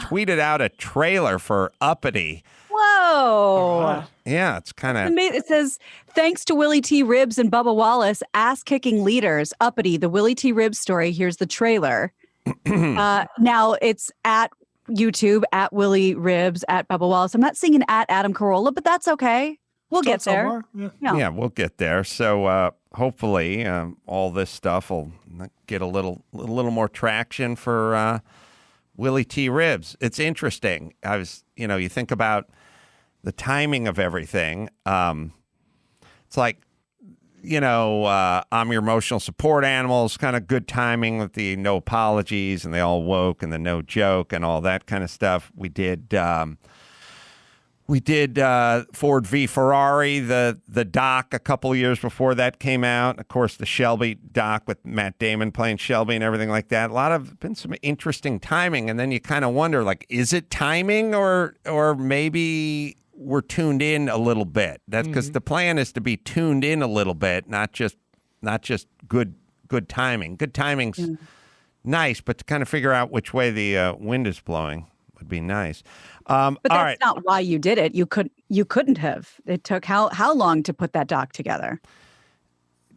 tweeted out a trailer for Uppity. Whoa. Yeah, it's kind of... It says, thanks to Willie T. Ribbs and Bubba Wallace, ass-kicking leaders, Uppity, the Willie T. Ribbs story. Here's the trailer. Now it's at YouTube, at Willie Ribbs, at Bubba Wallace. I'm not seeing an at Adam Carolla, but that's okay. We'll get there. Yeah, we'll get there. So hopefully all this stuff will get a little more traction for Willie T. Ribbs. It's interesting. You think about the timing of everything. It's like, I'm your emotional support animal. It's kind of good timing with the no apologies and they all woke and the no joke and all that kind of stuff. We did Ford v. Ferrari, the doc a couple years before that came out. Of course, the Shelby doc with Matt Damon playing Shelby and everything like that. Been some interesting timing. And then you kind of wonder, is it timing or maybe we're tuned in a little bit? That's because the plan is to be tuned in a little bit, not just good timing. Good timing's nice, but to kind of figure out which way the wind is blowing would be nice. But that's not why you did it. You couldn't have. It took how long to put that doc together?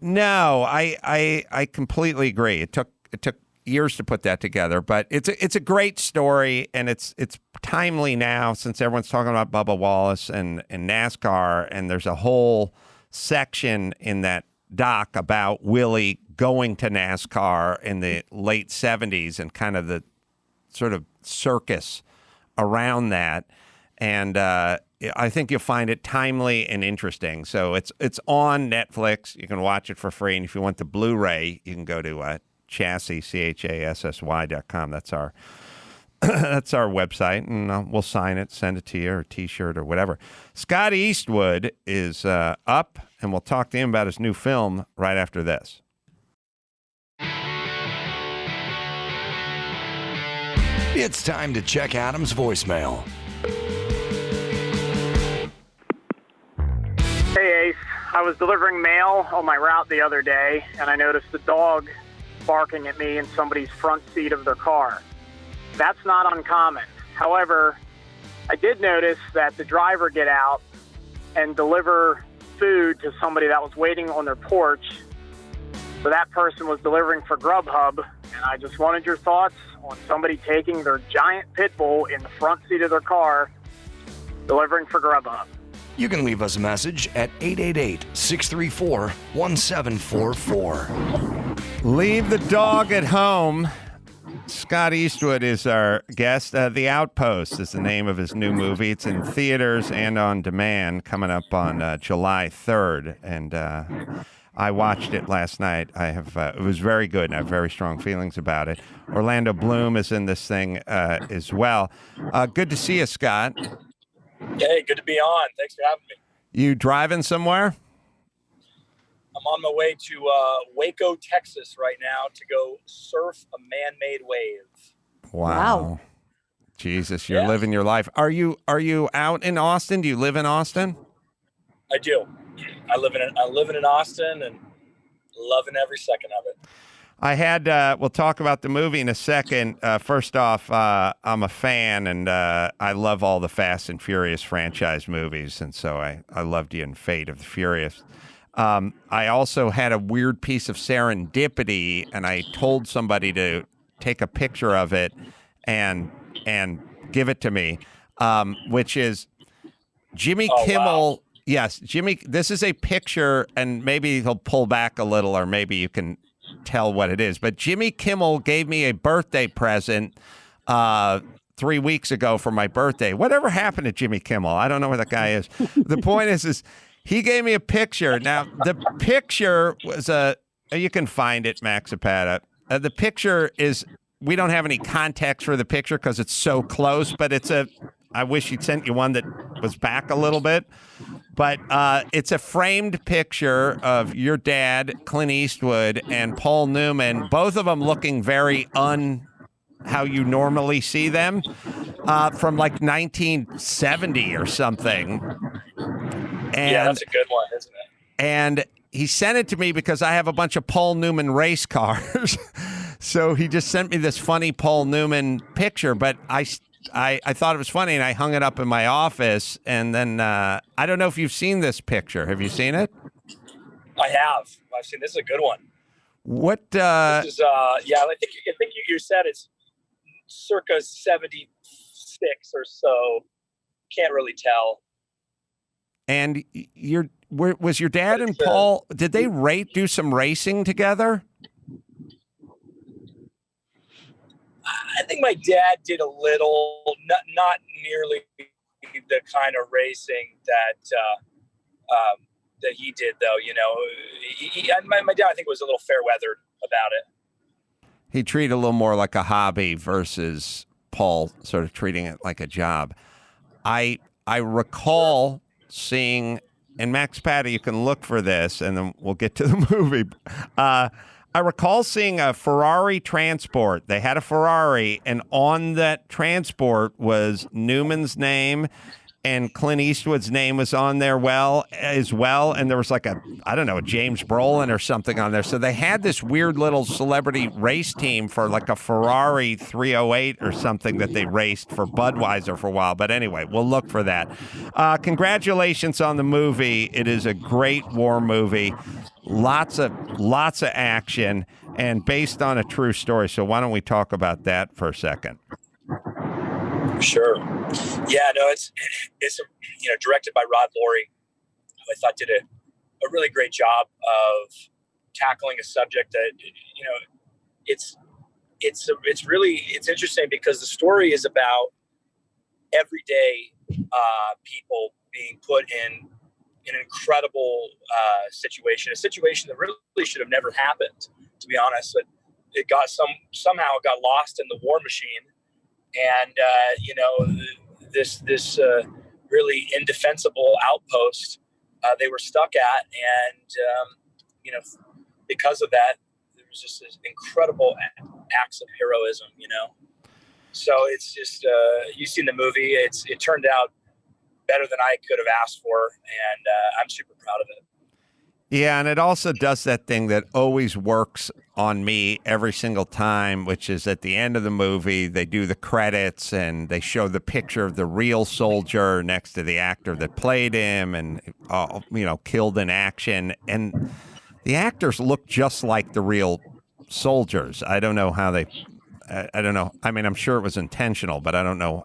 No, I completely agree. It took years to put that together, but it's a great story and it's timely now since everyone's talking about Bubba Wallace and NASCAR, and there's a whole section in that doc about Willie going to NASCAR in the late 70s and kind of the sort of circus around that. And I think you'll find it timely and interesting. So it's on Netflix. You can watch it for free. And if you want the Blu-ray, you can go to Chassis, CHASSY.com. That's our website, and we'll sign it, send it to you, or a T-shirt or whatever. Scott Eastwood is up, and we'll talk to him about his new film right after this. It's time to check Adam's voicemail. Hey, Ace. I was delivering mail on my route the other day, and I noticed a dog barking at me in somebody's front seat of their car. That's not uncommon. However, I did notice that the driver get out and deliver food to somebody that was waiting on their porch. So that person was delivering for Grubhub, and I just wanted your thoughts on somebody taking their giant pit bull in the front seat of their car, delivering for Grubhub. You can leave us a message at 888-634-1744. Leave the dog at home. Scott Eastwood is our guest. The Outpost is the name of his new movie. It's in theaters and on demand, coming up on July 3rd. And I watched it last night. It was very good, and I have very strong feelings about it. Orlando Bloom is in this thing as well. Good to see you, Scott. Hey, good to be on. Thanks for having me. You driving somewhere? I'm on my way to Waco, Texas right now to go surf a man-made wave. Wow. Jesus, you're living your life. Are you out in Austin? Do you live in Austin? I do. I live in Austin and loving every second of it. We'll talk about the movie in a second. First off, I'm a fan, and I love all the Fast and Furious franchise movies, and so I loved you in Fate of the Furious. I also had a weird piece of serendipity, and I told somebody to take a picture of it and give it to me, which is Jimmy Kimmel. Wow. Yes, Jimmy, this is a picture, and maybe he'll pull back a little, or maybe you can tell what it is. But Jimmy Kimmel gave me a birthday present 3 weeks ago for my birthday. Whatever happened to Jimmy Kimmel? I don't know where that guy is. The point is he gave me a picture. Now, the picture was you can find it, Max Zapata. The picture is, we don't have any context for the picture because it's so close, but I wish he'd sent you one that was back a little bit. But it's a framed picture of your dad, Clint Eastwood, and Paul Newman, both of them looking very how you normally see them, from like 1970 or something. And, yeah, that's a good one, isn't it? And he sent it to me because I have a bunch of Paul Newman race cars. So he just sent me this funny Paul Newman picture, but I thought it was funny, and I hung it up in my office. And then I don't know if you've seen this picture. Have you seen it? I have. I've seen. This is a good one. What? This is yeah. I think you said it's circa 76 or so. Can't really tell. And was your dad and Paul? Did they do some racing together? I think my dad did a little, not nearly the kind of racing that he did, though. You know, my dad, I think, was a little fair weathered about it. He treated it a little more like a hobby versus Paul sort of treating it like a job. I recall seeing, and Max Patty, you can look for this, and then we'll get to the movie. I recall seeing a Ferrari Transport. They had a Ferrari, and on that Transport was Newman's name, and Clint Eastwood's name was on there as well. And there was like a James Brolin or something on there. So they had this weird little celebrity race team for like a Ferrari 308 or something that they raced for Budweiser for a while. But anyway, we'll look for that. Congratulations on the movie. It is a great war movie. Lots of action and based on a true story. So why don't we talk about that for a second? Sure. Yeah, no, it's directed by Rod Laurie, who I thought did a really great job of tackling a subject that, you know, it's interesting because the story is about everyday people being put in an incredible situation, a situation that really should have never happened, to be honest. But it somehow got lost in the war machine. And, you know, this really indefensible outpost they were stuck at. And, you know, because of that, there was just this incredible acts of heroism, you know. So it's just, you've seen the movie. It turned out better than I could have asked for. And I'm super proud of it. Yeah, and it also does that thing that always works on me every single time, which is at the end of the movie, they do the credits and they show the picture of the real soldier next to the actor that played him and, you know, killed in action. And the actors look just like the real soldiers. I don't know how I don't know. I mean, I'm sure it was intentional, but I don't know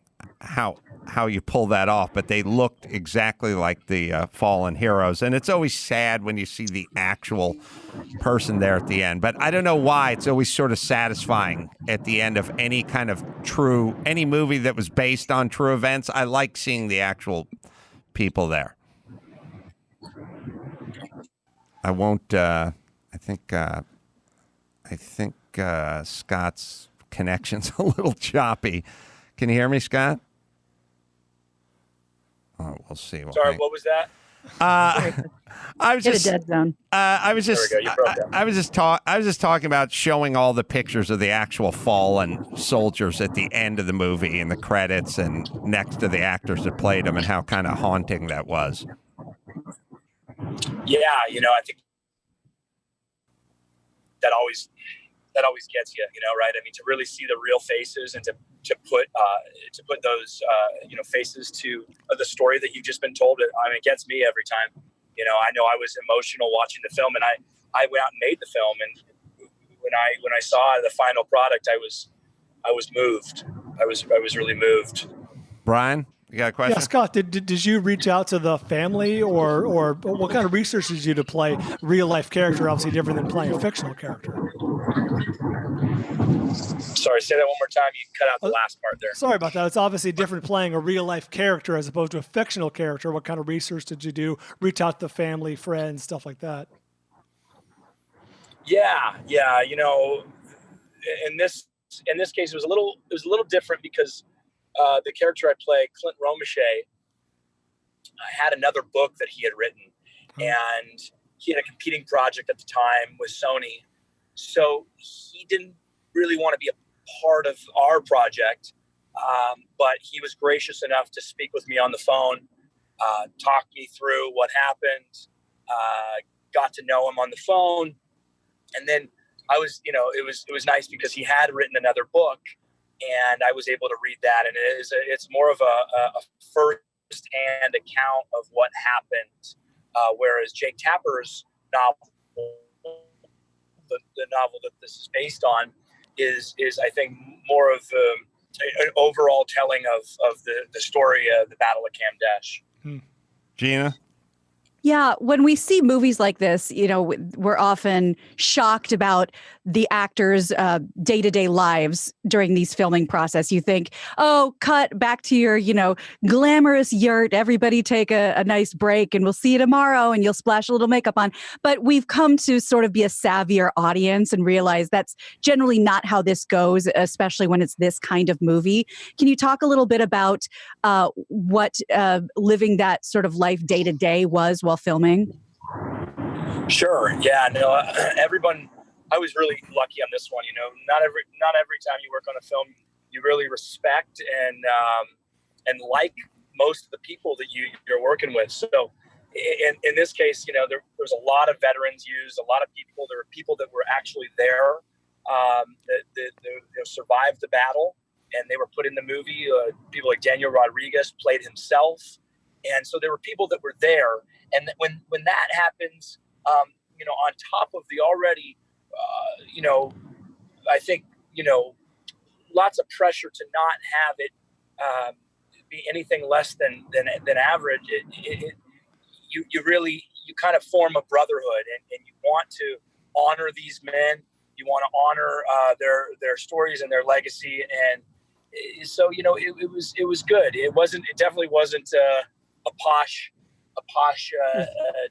how you pull that off, but they looked exactly like the fallen heroes. And it's always sad when you see the actual person there at the end. But I don't know why. It's always sort of satisfying at the end of any kind of any movie that was based on true events. I like seeing the actual people there. I won't, I think Scott's connection's a little choppy. Can you hear me, Scott? Oh, we'll see. Sorry, what was that? I was just a dead zone. I was just talking about showing all the pictures of the actual fallen soldiers at the end of the movie and the credits and next to the actors that played them and how kind of haunting that was. Yeah, you know, I think that always gets you, you know, right? I mean, to really see the real faces and to put those you know, faces to the story that you've just been told. I mean, it gets me every time. You know I was emotional watching the film, and I went out and made the film, and when I saw the final product, I was moved. I was really moved. Brian, you got a question? Yeah, Scott, did you reach out to the family or what kind of research did you do to play real life character? Obviously different than playing a fictional character. Sorry, say that one more time. You cut out the last part there. Sorry about that. It's obviously different playing a real life character as opposed to a fictional character. What kind of research did you do? Reach out to family, friends, stuff like that. Yeah. You know, in this case, it was a little different because the character I play, Clint Romachet, had another book that he had written, and he had a competing project at the time with Sony. So he didn't really want to be a part of our project, but he was gracious enough to speak with me on the phone, talk me through what happened, got to know him on the phone. And then I was, you know, it was nice because he had written another book, and I was able to read that. And it's more of a first-hand account of what happened, whereas Jake Tapper's novel, the novel that this is based on, is I think more of an overall telling of the story of the Battle of Kamdesh. Gina? Yeah, when we see movies like this, you know, we're often shocked about the actors' day-to-day lives during these filming process. You think, oh, cut back to your, you know, glamorous yurt. Everybody take a nice break and we'll see you tomorrow and you'll splash a little makeup on. But we've come to sort of be a savvier audience and realize that's generally not how this goes, especially when it's this kind of movie. Can you talk a little bit about what living that sort of life day-to-day was while filming? Sure. Yeah. No. Everyone. I was really lucky on this one. You know, not every time you work on a film, you really respect and like most of the people that you're working with. So, in this case, you know, there was a lot of veterans used, a lot of people. There were people that were actually there that survived the battle, and they were put in the movie. People like Daniel Rodriguez played himself, and so there were people that were there. And when that happens, you know, on top of the already, you know, I think, you know, lots of pressure to not have it be anything less than average. You kind of form a brotherhood, and you want to honor these men. You want to honor their stories and their legacy, and so, you know, it was good. It definitely wasn't a posh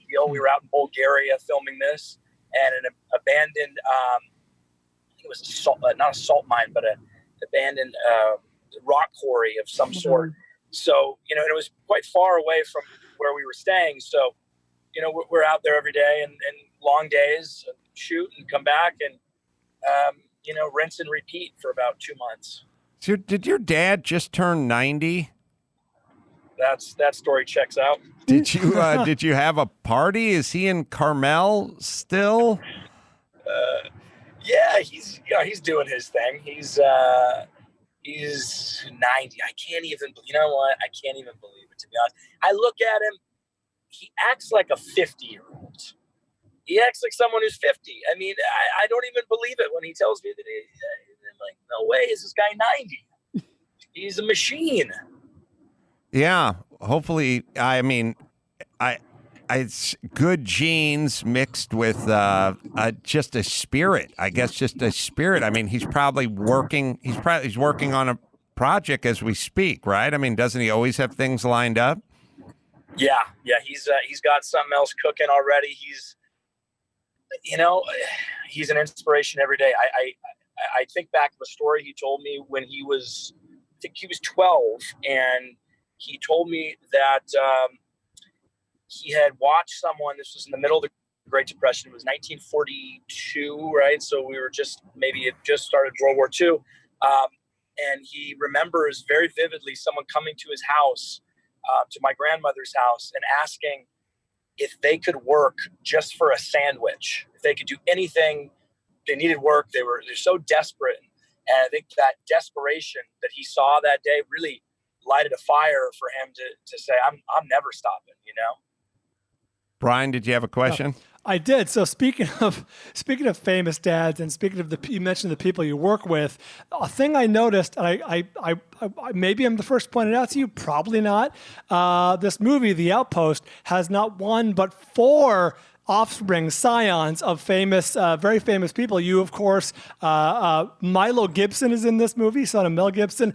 deal. We were out in Bulgaria filming this, and an abandoned, it was not a salt mine, but an abandoned rock quarry of some sort. So, you know, it was quite far away from where we were staying. So, you know, we're out there every day and long days, shoot and come back and, you know, rinse and repeat for about 2 months. So did your dad just turn 90? That story checks out. Did you have a party? Is he in Carmel still? Yeah, he's doing his thing. He's 90. I can't even, you know what? I can't even believe it, to be honest. I look at him, he acts like a 50-year-old. He acts like someone who's 50. I mean, I don't even believe it when he tells me that I'm like, no way is this guy 90. He's a machine. Yeah, hopefully. I mean, it's good genes mixed with just a spirit. I guess just a spirit. I mean, he's working on a project as we speak, right? I mean, doesn't he always have things lined up? Yeah. He's got something else cooking already. He's an inspiration every day. I think back to a story he told me when he was 12, and he told me that he had watched someone. This was in the middle of the Great Depression. It was 1942, right? So we were it just started World War II. And he remembers very vividly someone coming to his house, to my grandmother's house, and asking if they could work just for a sandwich, if they could do anything. They needed work. They're so desperate. And I think that desperation that he saw that day really lighted a fire for him to say, I'm never stopping, you know? Brian, did you have a question? I did. So speaking of famous dads, and speaking of you mentioned the people you work with, a thing I noticed, and I maybe I'm the first to point it out to you, probably not. This movie, The Outpost, has not one but 4 offspring, scions of famous, very famous people. You, of course, Milo Gibson is in this movie, son of Mel Gibson.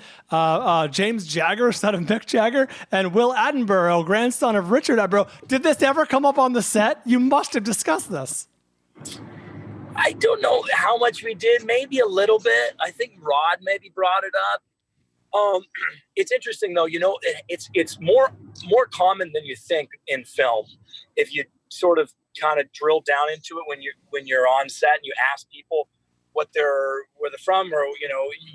James Jagger, son of Mick Jagger, and Will Attenborough, grandson of Richard Attenborough. Did this ever come up on the set? You must have discussed this. I don't know how much we did. Maybe a little bit. I think Rod maybe brought it up. It's interesting though. It's more common than you think in film. If you sort of kind of drill down into it when you're on set and you ask people where they're from, or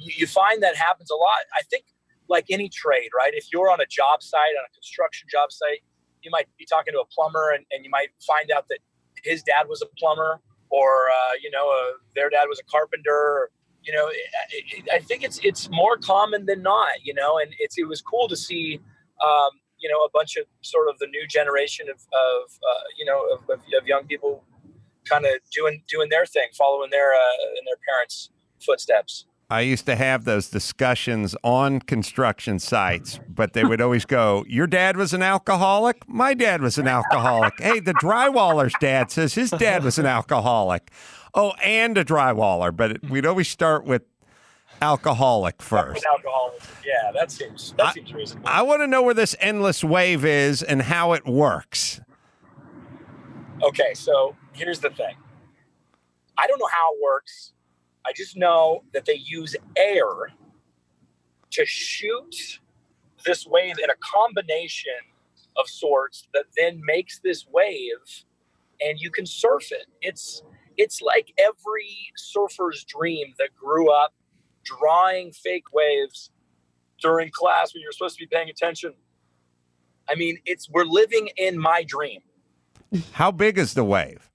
you find that happens a lot. I think like any trade, right? If you're on a job site, on a construction job site, you might be talking to a plumber and you might find out that his dad was a plumber, or their dad was a carpenter. I think it's more common than not, and it was cool to see, a bunch of sort of the new generation of young people kind of doing their thing, following in their parents' footsteps. I used to have those discussions on construction sites, but they would always go, your dad was an alcoholic? My dad was an alcoholic. Hey, the drywaller's dad says his dad was an alcoholic. Oh, and a drywaller, but we'd always start with alcoholic first. Alcoholic. Yeah, that seems reasonable. I want to know where this endless wave is and how it works. Okay, so here's the thing. I don't know how it works. I just know that they use air to shoot this wave in a combination of sorts that then makes this wave, and you can surf it. It's like every surfer's dream that grew up drawing fake waves during class when you're supposed to be paying attention. I mean, we're living in my dream. How big is the wave?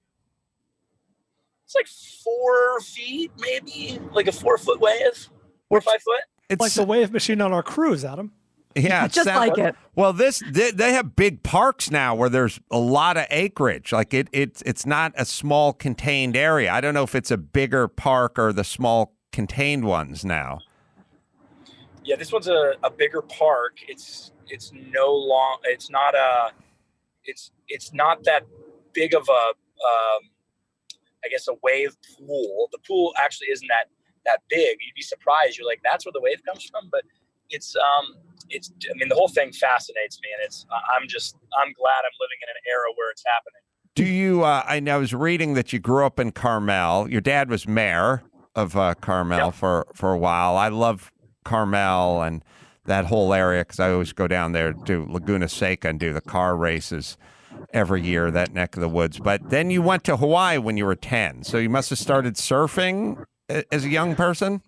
It's like 4 feet, maybe, like a 4-foot wave, 4 or 5 foot. It's like the wave machine on our cruise, Adam. Yeah, just like it. Well, they have big parks now where there's a lot of acreage. Like it's not a small contained area. I don't know if it's a bigger park or the small contained ones now. Yeah, this one's a bigger park. It's not that big of a I guess a wave pool. The pool actually isn't that big. You'd be surprised. You're like, that's where the wave comes from. But the whole thing fascinates me, and I'm glad I'm living in an era where it's happening. Do you, I was reading that you grew up in Carmel. Your dad was mayor of Carmel for a while. I love Carmel and that whole area because I always go down there to Laguna Seca and do the car races every year, that neck of the woods. But then you went to Hawaii when you were 10. So you must have started surfing as a young person?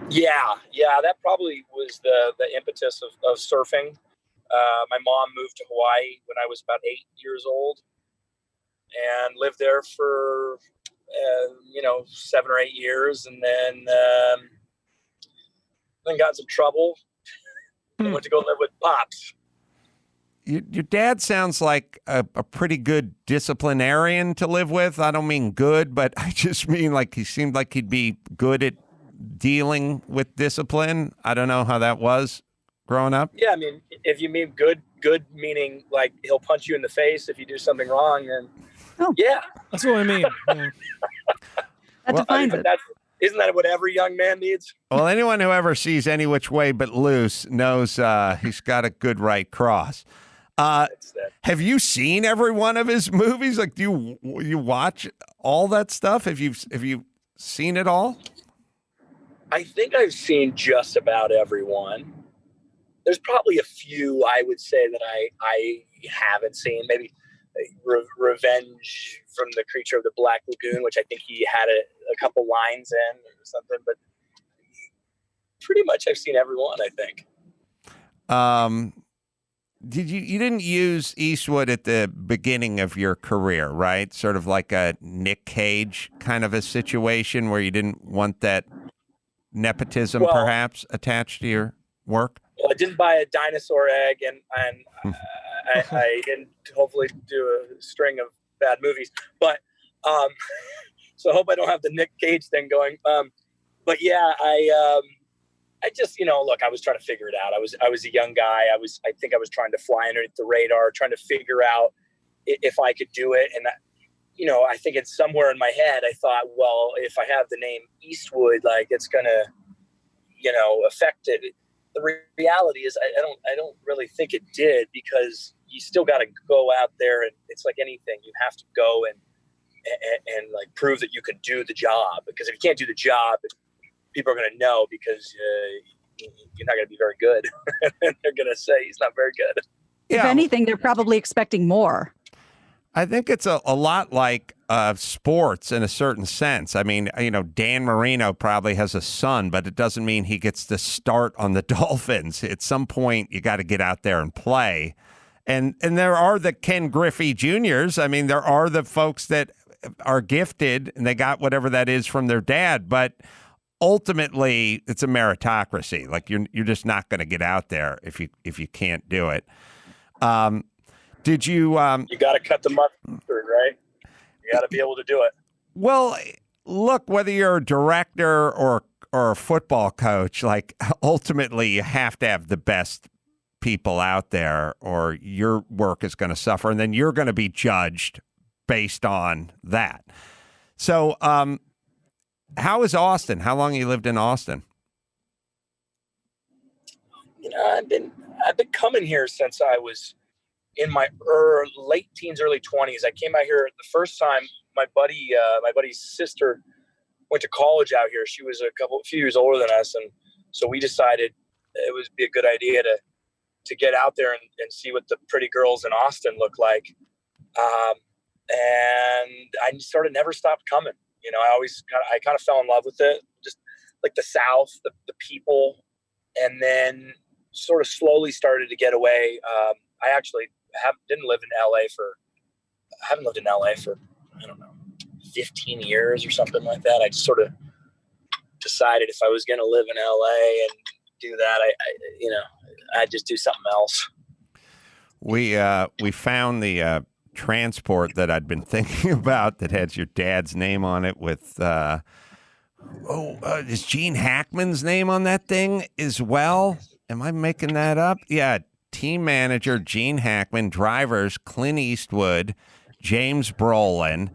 Yeah, that probably was the impetus of surfing. My mom moved to Hawaii when I was about 8 years old and lived there for 7 or 8 years, and then got in some trouble and went to go live with Pops. Your dad sounds like a pretty good disciplinarian to live with. I don't mean good, but I just mean like he seemed like he'd be good at dealing with discipline. I don't know how that was growing up. Yeah, I mean, if you mean good meaning like he'll punch you in the face if you do something wrong, then yeah. That's what I mean. Yeah. That defines it. Isn't that what every young man needs? Well, anyone who ever sees Any Which Way But Loose knows he's got a good right cross. Have you seen every one of his movies? Like, do you watch all that stuff? Have you seen it all? I think I've seen just about everyone. There's probably a few I would say that I haven't seen. Maybe Revenge from the Creature of the Black Lagoon, which I think he had a couple lines in or something. But pretty much I've seen everyone, I think. You didn't use Eastwood at the beginning of your career, right? Sort of like a Nick Cage kind of a situation where you didn't want that nepotism perhaps attached to your work? Well, I didn't buy a dinosaur egg, and I didn't hopefully do a string of bad movies. But so I hope I don't have the Nick Cage thing going. But yeah, I just, look, I was trying to figure it out. I was a young guy. I think I was trying to fly underneath the radar, trying to figure out if I could do it. And I think it's somewhere in my head. I thought, well, if I have the name Eastwood, like it's gonna, affect it. The reality is, I don't really think it did, because you still got to go out there, and it's like anything. You have to go and like prove that you can do the job, because if you can't do the job, people are going to know, because you're not going to be very good. And they're going to say he's not very good. If anything, they're probably expecting more. I think it's a lot like sports in a certain sense. I mean, Dan Marino probably has a son, but it doesn't mean he gets to start on the Dolphins. At some point, you got to get out there and play. And there are the Ken Griffey Juniors. I mean, there are the folks that are gifted and they got whatever that is from their dad. But ultimately, it's a meritocracy. Like you're just not going to get out there if you can't do it. Did you? You got to cut the mustard, right? You got to be able to do it. Well, look, whether you're a director or a football coach, like ultimately you have to have the best people out there, or your work is going to suffer, and then you're going to be judged based on that. So, how is Austin? How long have you lived in Austin? I've been coming here since I was in my late teens, early 20s. I came out here the first time. My buddy's sister went to college out here. She was a few years older than us, and so we decided it would be a good idea to get out there and see what the pretty girls in Austin look like. And I never stopped coming. I kind of fell in love with it, just like the South, the people, and then sort of slowly started to get away. I actually didn't live in LA I haven't lived in LA for, I don't know, 15 years or something like that. I just sort of decided if I was going to live in LA and do that, I'd just do something else. We found the transport that I'd been thinking about that has your dad's name on it with, is Gene Hackman's name on that thing as well? Am I making that up? Yeah. Team manager Gene Hackman, drivers Clint Eastwood, James Brolin,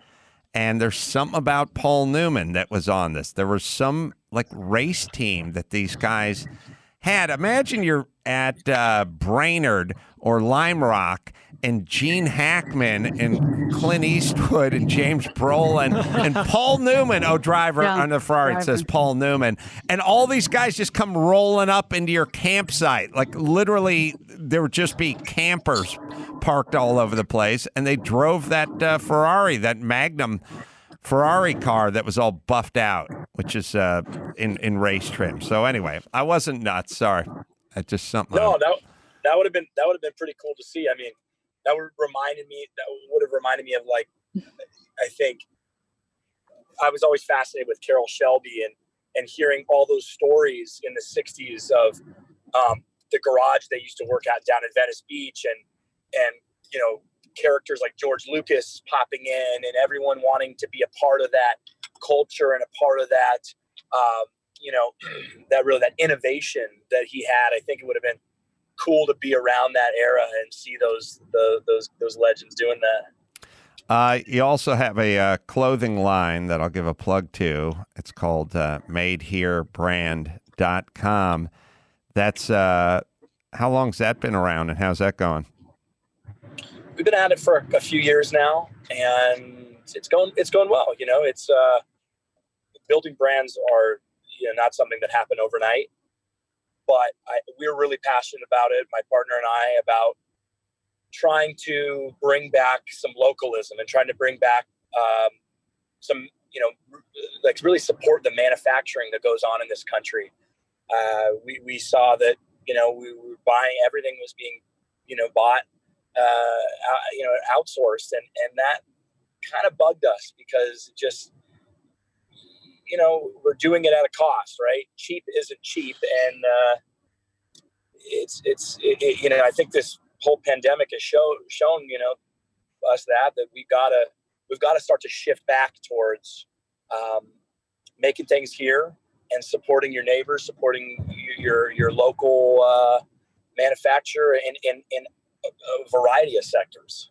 and there's something about Paul Newman that was on this. There was some like race team that these guys had. Imagine you're at Brainerd or Lime Rock, and Gene Hackman and Clint Eastwood and James Brolin and Paul Newman, driver on the Ferrari, it says Paul Newman. And all these guys just come rolling up into your campsite. Like literally there would just be campers parked all over the place. And they drove that Ferrari, that Magnum Ferrari car that was all buffed out, which is in race trim. So anyway, I wasn't nuts. Sorry. That's just something. No, that would have been pretty cool to see. I mean, that would have reminded me of, like, I think I was always fascinated with Carroll Shelby and hearing all those stories in the 60s of the garage they used to work at down in Venice Beach, and characters like George Lucas popping in and everyone wanting to be a part of that culture and a part of that, that innovation that he had. I think it would have been cool to be around that era and see those legends doing that. You also have a clothing line that I'll give a plug to. It's called madeherebrand.com. That's how long's that been around, and how's that going? We've been at it for a few years now, and it's going well. It's building brands are not something that happened overnight. But we're really passionate about it, my partner and I, about trying to bring back some localism and trying to bring back some, like really support the manufacturing that goes on in this country. We saw that, we were buying, everything was being, bought, outsourced. And that kind of bugged us because just, we're doing it at a cost, right? Cheap isn't cheap. And I think this whole pandemic has shown, us that we've got to start to shift back towards making things here and supporting your neighbors, supporting your local manufacturer in a variety of sectors.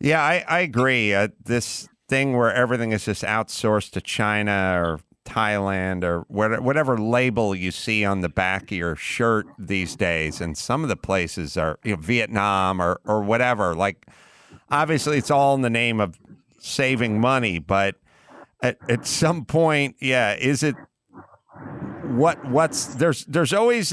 Yeah, I agree. This thing where everything is just outsourced to China or Thailand or whatever label you see on the back of your shirt these days. And some of the places are, Vietnam or whatever. Like, obviously, it's all in the name of saving money, but at some point, is it there's always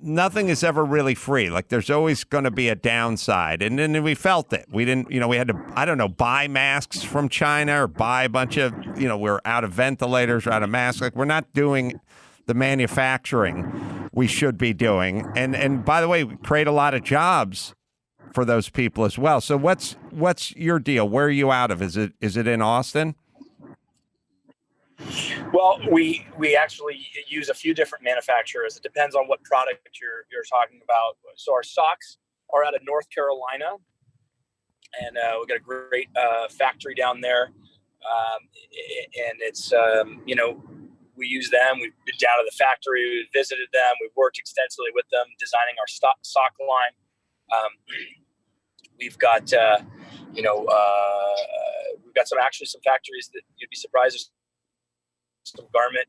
nothing is ever really free. Like, there's always going to be a downside. And then we felt it. We didn't, we had to, I don't know, buy masks from China or buy a bunch of, we're out of ventilators, we're out of masks. Like, we're not doing the manufacturing we should be doing. And by the way, we create a lot of jobs for those people as well. So what's your deal? Where are you out of? Is it in Austin? Well, we actually use a few different manufacturers. It depends on what product you're talking about. So our socks are out of North Carolina, and we've got a great factory down there. And it's we use them. We've been down to the factory, we've visited them, we've worked extensively with them, designing our sock line. We've got we've got some factories that you'd be surprised. There's some garment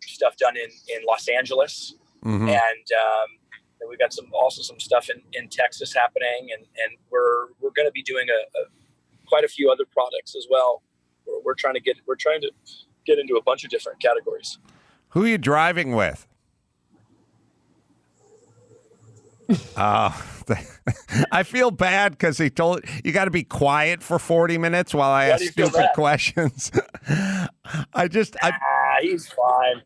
stuff done in Los Angeles, and we've got some stuff in Texas happening, and we're going to be doing quite a few other products as well. We're trying to get into a bunch of different categories. Who are you driving with? I feel bad because he told you got to be quiet for 40 minutes while I ask stupid questions. He's fine.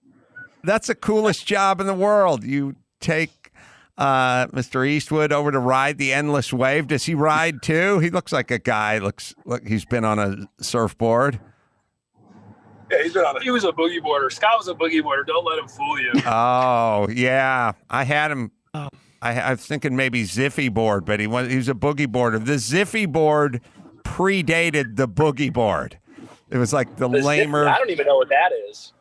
That's the coolest job in the world. You take Mr. Eastwood over to ride the endless wave. Does he ride too? He looks like a guy. Looks like he's been on a surfboard. Yeah, he was a boogie boarder. Scott was a boogie boarder. Don't let him fool you. Oh yeah, I had him. I was thinking maybe Ziffy board, but he was a boogie boarder. The Ziffy board predated the boogie board. It was like the lamer. I don't even know what that is.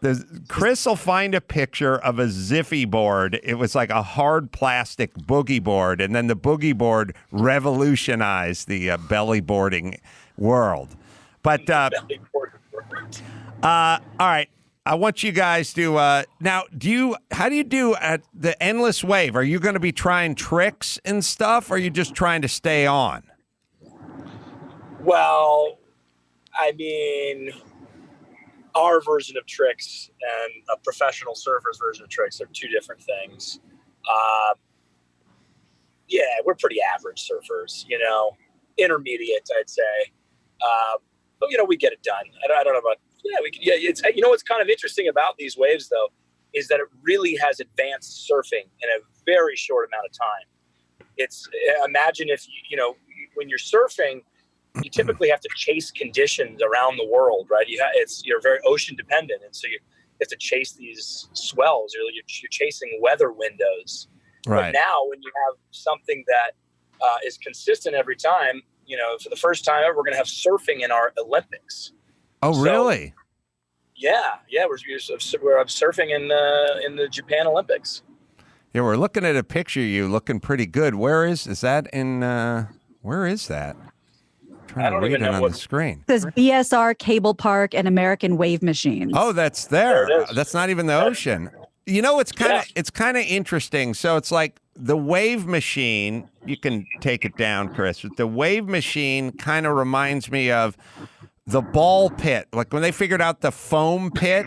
Chris will find a picture of a Ziffy board. It was like a hard plastic boogie board, and then the boogie board revolutionized the belly boarding world. But all right. I want you guys to now. How do you do at the endless wave? Are you going to be trying tricks and stuff? Or are you just trying to stay on? Well, I mean, our version of tricks and a professional surfer's version of tricks are two different things. We're pretty average surfers, intermediate, I'd say. But we get it done. I don't know about. It's what's kind of interesting about these waves though is that it really has advanced surfing in a very short amount of time. Imagine if when you're surfing, you typically have to chase conditions around the world, right? You're very ocean dependent, and so you have to chase these swells. You're chasing weather windows. Right. But now, when you have something that is consistent every time, for the first time ever, we're going to have surfing in our Olympics. Oh, really? Yeah. We're surfing in the Japan Olympics. Yeah, we're looking at a picture of you looking pretty good. Where is that in? Where is that? I'm trying to read it on the screen. It says BSR Cable Park and American Wave Machines. Oh, that's there. That's not even the ocean. It's kind of interesting. So it's like the wave machine. You can take it down, Chris. But the wave machine kind of reminds me of the ball pit, like when they figured out the foam pit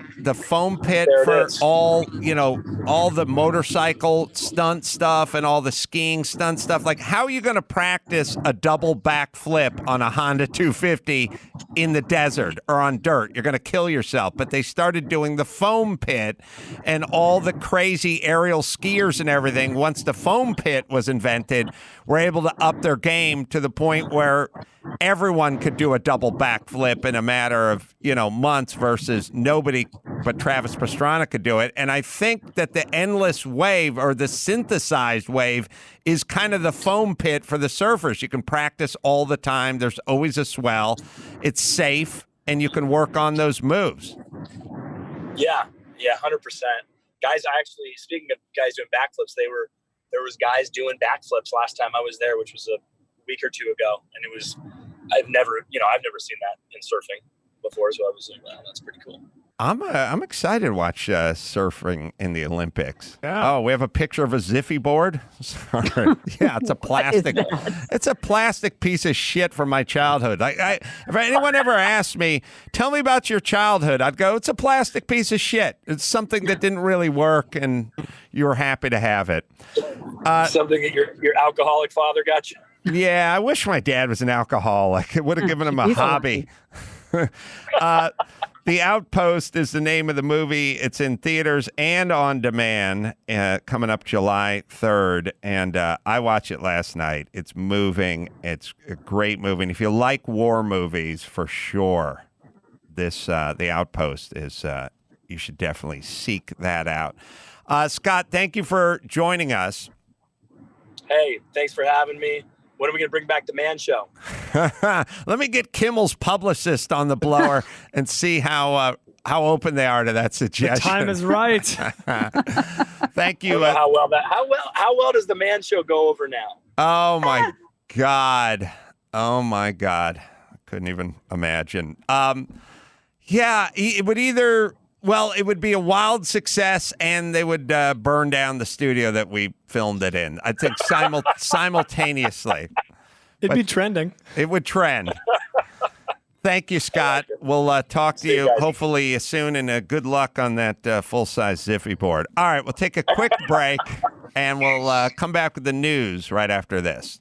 for all the motorcycle stunt stuff and all the skiing stunt stuff. Like, how are you going to practice a double back flip on a Honda 250 in the desert or on dirt? You're going to kill yourself. But they started doing the foam pit, and all the crazy aerial skiers and everything, once the foam pit was invented, were able to up their game to the point where everyone could do a double backflip in a matter of, months versus nobody but Travis Pastrana could do it. And I think that the endless wave or the synthesized wave is kind of the foam pit for the surfers. You can practice all the time. There's always a swell. It's safe, and you can work on those moves. Yeah, 100%. Guys, speaking of guys doing backflips, there was guys doing backflips last time I was there, which was a week or two ago, and it was I've never seen that in surfing before, so I was like, wow, that's pretty cool. I'm excited to watch surfing in the Olympics. Yeah. Oh, we have a picture of a Ziffy board. Sorry. Yeah, it's a plastic. It's a plastic piece of shit from my childhood. If anyone ever asked me, tell me about your childhood, I'd go, it's a plastic piece of shit. It's something that didn't really work, and you were happy to have it. Something that your alcoholic father got you. Yeah, I wish my dad was an alcoholic. It would have given him a hobby. The Outpost is the name of the movie. It's in theaters and on demand coming up July 3rd. And I watched it last night. It's moving. It's a great movie. And if you like war movies, for sure, The Outpost is, you should definitely seek that out. Scott, thank you for joining us. Hey, thanks for having me. When are we going to bring back the Man Show? Let me get Kimmel's publicist on the blower and see how open they are to that suggestion. The time is right. Thank you. How well does the Man Show go over now? Oh my God. I couldn't even imagine. Yeah, it would it would be a wild success, and they would burn down the studio that we filmed it in. I think simultaneously. It'd be trending. It would trend. Thank you, Scott. We'll talk to you hopefully soon, and good luck on that full-size Ziffy board. All right, we'll take a quick break, and we'll come back with the news right after this.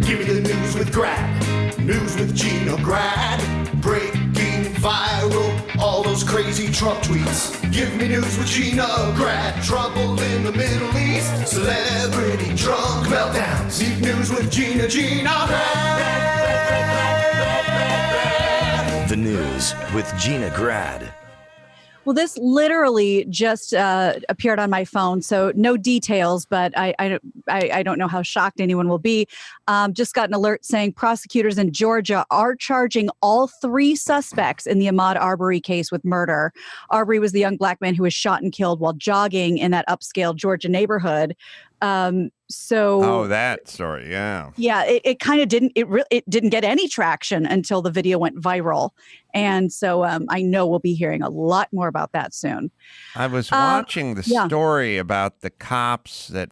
Give me the news with Grad. News with Gina Grad. Breaking viral, all those crazy Trump tweets. Give me news with Gina Grad. Trouble in the Middle East. Celebrity drunk meltdowns. Need news with Gina Grad. The news with Gina Grad. Well, this literally just appeared on my phone, so no details, but I don't know how shocked anyone will be. Just got an alert saying prosecutors in Georgia are charging all 3 suspects in the Ahmaud Arbery case with murder. Arbery was the young black man who was shot and killed while jogging in that upscale Georgia neighborhood. That story, yeah. Yeah, it kind of didn't. It didn't get any traction until the video went viral, and so I know we'll be hearing a lot more about that soon. I was watching the story about the cops that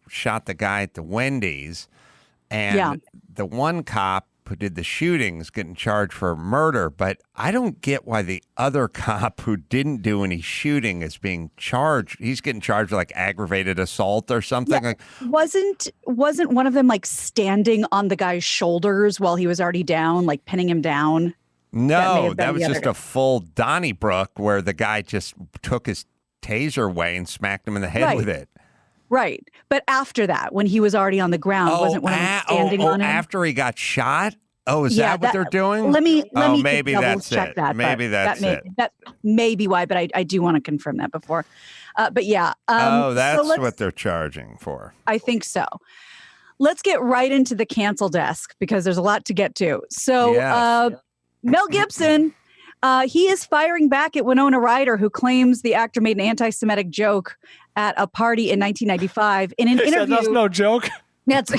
shot the guy at the Wendy's, and the one cop who did the shootings getting charged for murder, but I don't get why the other cop who didn't do any shooting is being charged. He's getting charged with like aggravated assault or something. Yeah. Like, wasn't one of them like standing on the guy's shoulders while he was already down, like pinning him down? No, that was just a full Donnybrook where the guy just took his taser away and smacked him in the head with it. Right. But after that, when he was already on the ground, wasn't one of them standing on him? After he got shot? Oh, is that what they're doing? Let me maybe that's check it. that. Maybe that's it. That may be why, but I do want to confirm that before. But yeah. That's what they're charging for. I think so. Let's get right into the cancel desk because there's a lot to get to. So Mel Gibson, he is firing back at Winona Ryder, who claims the actor made an anti-Semitic joke at a party in 1995 in an interview. That's no joke. That's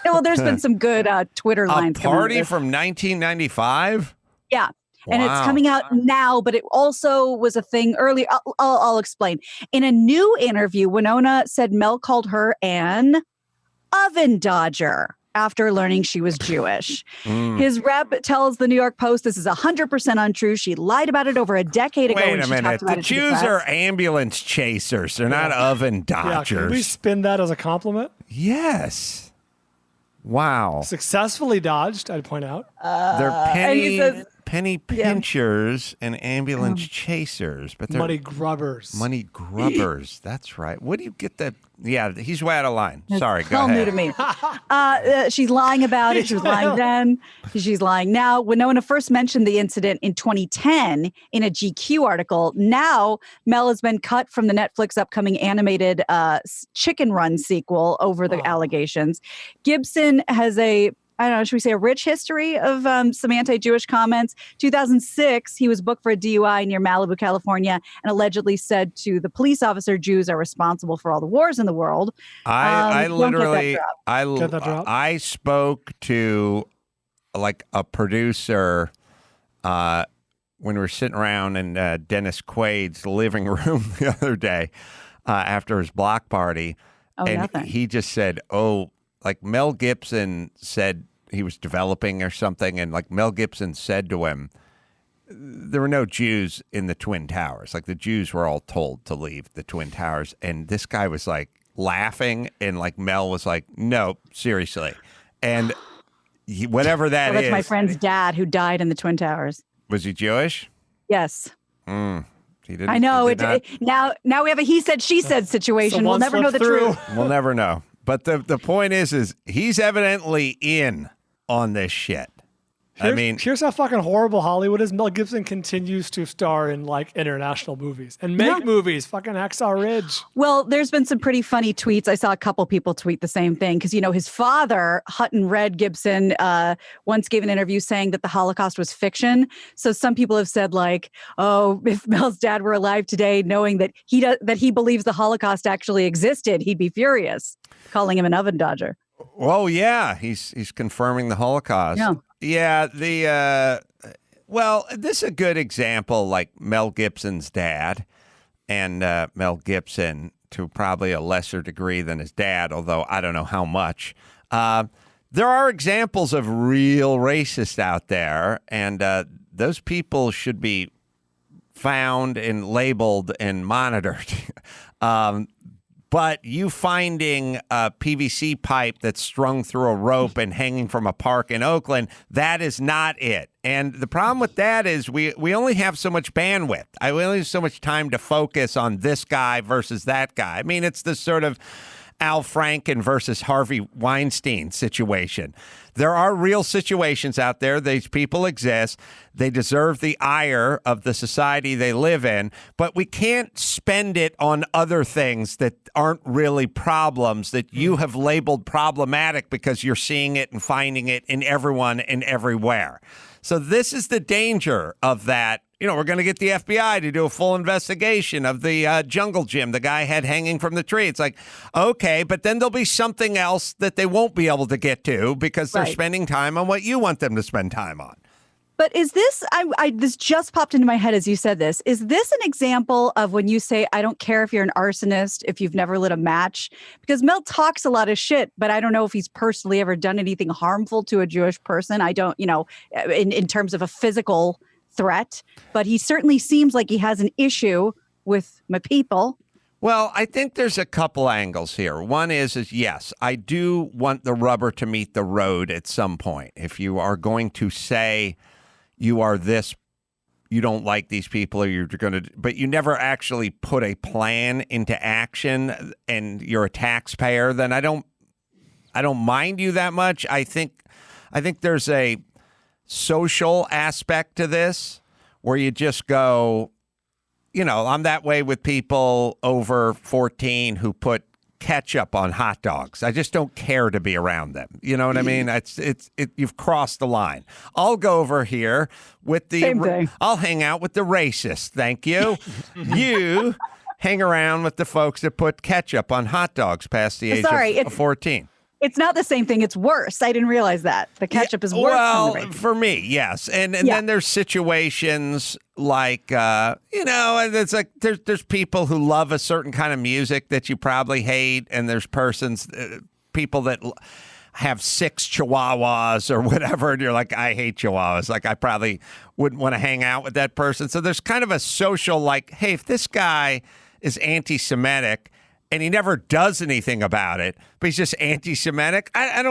well, there's been some good Twitter lines. A party from 1995? Yeah. And it's coming out now, but it also was a thing earlier. I'll explain. In a new interview, Winona said Mel called her an oven dodger after learning she was Jewish. His rep tells the New York Post this is 100% untrue. She lied about it over a decade ago. Wait a minute. The Jews are ambulance chasers. They're not oven dodgers. Can we spin that as a compliment? Yes. Wow. Successfully dodged, I'd point out. They're penny pinchers and ambulance chasers, but they're money grubbers. Money grubbers. That's right. What do you get that? Yeah, he's way out of line. Sorry, go all ahead. New to me. She's lying about it. She was lying then. She's lying now. Winona first mentioned the incident in 2010 in a GQ article. Now, Mel has been cut from the Netflix upcoming animated Chicken Run sequel over the allegations. Gibson has should we say a rich history of some anti-Jewish comments. 2006, he was booked for a DUI near Malibu, California, and allegedly said to the police officer, Jews are responsible for all the wars in the world. I spoke to like a producer when we were sitting around in Dennis Quaid's living room the other day after his block party. Oh, and nothing. he just said, like Mel Gibson said he was developing or something. And like Mel Gibson said to him, there were no Jews in the Twin Towers. Like the Jews were all told to leave the Twin Towers. And this guy was like laughing. And like Mel was like, no, seriously. And whatever that That's is. my friend's dad who died in the Twin Towers. Was he Jewish? Yes. He didn't. I know. He did not. Now we have a he said, she said situation. We'll never know the truth. We'll never know. But the point is he's evidently in on this shit. Here's how fucking horrible Hollywood is. Mel Gibson continues to star in like international movies and make movies. Fucking Hacksaw Ridge. Well, there's been some pretty funny tweets. I saw a couple people tweet the same thing because, his father, Hutton Red Gibson, once gave an interview saying that the Holocaust was fiction. So some people have said like, oh, if Mel's dad were alive today, knowing that he believes the Holocaust actually existed, he'd be furious, calling him an oven dodger. Oh yeah, he's confirming the Holocaust. Yeah, well, this is a good example, like Mel Gibson's dad and Mel Gibson to probably a lesser degree than his dad, although I don't know how much. There are examples of real racists out there, and those people should be found and labeled and monitored. But you finding a PVC pipe that's strung through a rope and hanging from a park in Oakland, that is not it. And the problem with that is we only have so much bandwidth. We only have so much time to focus on this guy versus that guy. I mean, it's this sort of Al Franken versus Harvey Weinstein situation. There are real situations out there. These people exist. They deserve the ire of the society they live in, but we can't spend it on other things that aren't really problems that you have labeled problematic because you're seeing it and finding it in everyone and everywhere. So this is the danger of that. We're going to get the FBI to do a full investigation of the jungle gym the guy had hanging from the tree. It's like, okay, but then there'll be something else that they won't be able to get to because they're spending time on what you want them to spend time on. But is this, this just popped into my head as you said this, is this an example of when you say, I don't care if you're an arsonist, if you've never lit a match? Because Mel talks a lot of shit, but I don't know if he's personally ever done anything harmful to a Jewish person. I don't, in terms of a physical threat, but he certainly seems like he has an issue with my people. Well, I think there's a couple angles here. One is yes, I do want the rubber to meet the road at some point. If you are going to say you are this, you don't like these people, or you're going to, but you never actually put a plan into action and you're a taxpayer, then I don't mind you that much. I think there's a social aspect to this where you just go, I'm that way with people over 14 who put ketchup on hot dogs. I just don't care to be around them. You know what I mean? You've crossed the line. I'll go over here with I'll hang out with the racist. Thank you. You hang around with the folks that put ketchup on hot dogs past the age of 14. It's not the same thing. It's worse. I didn't realize that. The ketchup is worse. Well, for me, yes. And then there's situations like, it's like there's people who love a certain kind of music that you probably hate. And there's people that have 6 chihuahuas or whatever. And you're like, I hate chihuahuas. Like, I probably wouldn't want to hang out with that person. So there's kind of a social, like, hey, if this guy is anti-Semitic, and he never does anything about it, but he's just anti-Semitic, I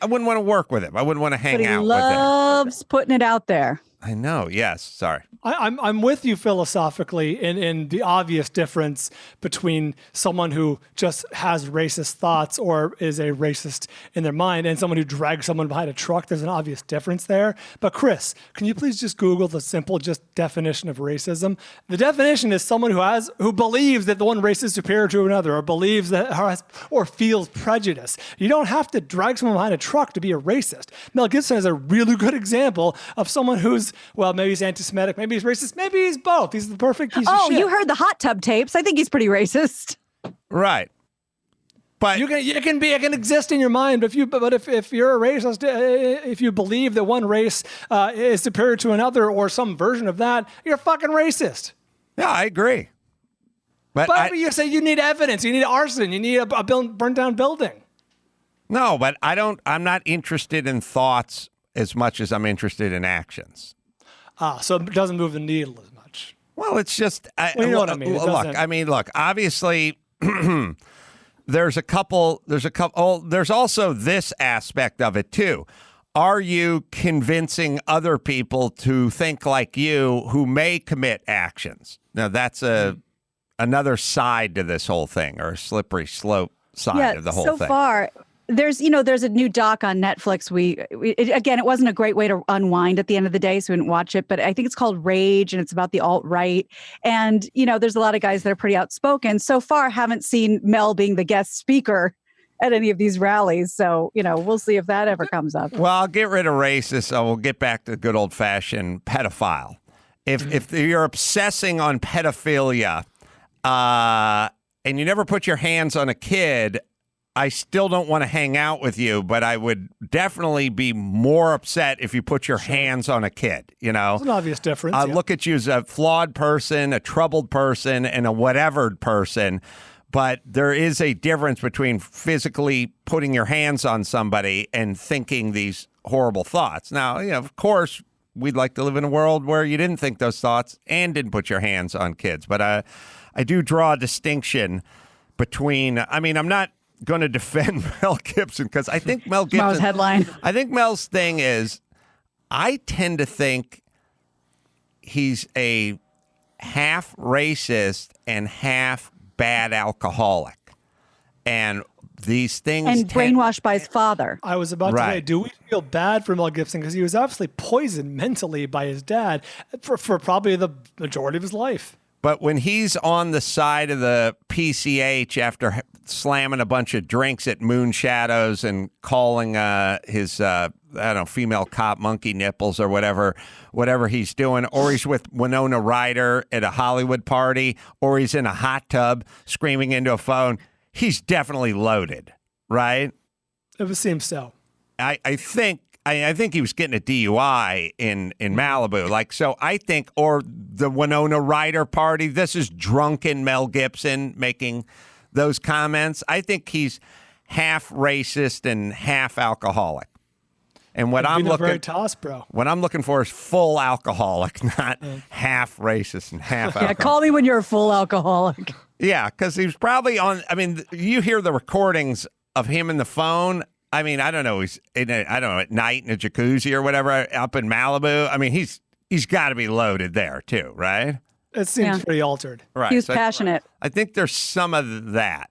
wouldn't want to work with him. I wouldn't want to hang out with him. But he loves putting it out there. I know. Yes. Sorry. I'm with you philosophically in the obvious difference between someone who just has racist thoughts or is a racist in their mind and someone who drags someone behind a truck. There's an obvious difference there. But Chris, can you please just Google the simple just definition of racism? The definition is someone who believes that the one race is superior to another, or believes that or feels prejudice. You don't have to drag someone behind a truck to be a racist. Mel Gibson is a really good example of someone who's, well, maybe he's anti-Semitic, maybe he's racist, maybe he's both. He's the perfect piece of shit. Oh, you heard the hot tub tapes. I think he's pretty racist. Right. But it can exist in your mind. But if you're a racist, if you believe that one race is superior to another or some version of that, you're fucking racist. Yeah, I agree. But you say you need evidence, you need arson, you need a burnt down building. No, but I'm not interested in thoughts as much as I'm interested in actions. So it doesn't move the needle as much. Well, it's just, you know what I mean. Look, obviously there's also this aspect of it too. Are you convincing other people to think like you who may commit actions? Now, that's another side to this whole thing, or a slippery slope side of the whole thing. So far, there's a new doc on Netflix. It wasn't a great way to unwind at the end of the day, so we didn't watch it, but I think it's called Rage, and it's about the alt-right. And, there's a lot of guys that are pretty outspoken. So far, haven't seen Mel being the guest speaker at any of these rallies. So, we'll see if that ever comes up. Well, I'll get rid of racist, so we'll get back to good old-fashioned pedophile. If you're obsessing on pedophilia and you never put your hands on a kid, I still don't want to hang out with you, but I would definitely be more upset if you put your hands on a kid, It's an obvious difference. I look at you as a flawed person, a troubled person, and a whatever person, but there is a difference between physically putting your hands on somebody and thinking these horrible thoughts. Now, of course, we'd like to live in a world where you didn't think those thoughts and didn't put your hands on kids, but I do draw a distinction between, I'm not going to defend Mel Gibson because I think Mel Gibson. Mel's headline. I think Mel's thing is, I tend to think he's a half racist and half bad alcoholic, and these things and brainwashed by his father. I was about to say, do we feel bad for Mel Gibson because he was obviously poisoned mentally by his dad for probably the majority of his life. But when he's on the side of the PCH after slamming a bunch of drinks at Moon Shadows and calling his female cop monkey nipples or whatever he's doing, or he's with Winona Ryder at a Hollywood party, or he's in a hot tub screaming into a phone, he's definitely loaded, right? It would seem so. I think he was getting a DUI in Malibu. So I think, or the Winona Ryder party, this is drunken Mel Gibson making those comments. I think he's half racist and half alcoholic. And what I'm looking for is full alcoholic, not half racist and half alcoholic. Yeah, call me when you're a full alcoholic. Yeah, because he was probably on, you hear the recordings of him in the phone. I don't know. He's at night in a jacuzzi or whatever up in Malibu. He's got to be loaded there too, right? It seems pretty altered. Right. He was passionate. I think there's some of that.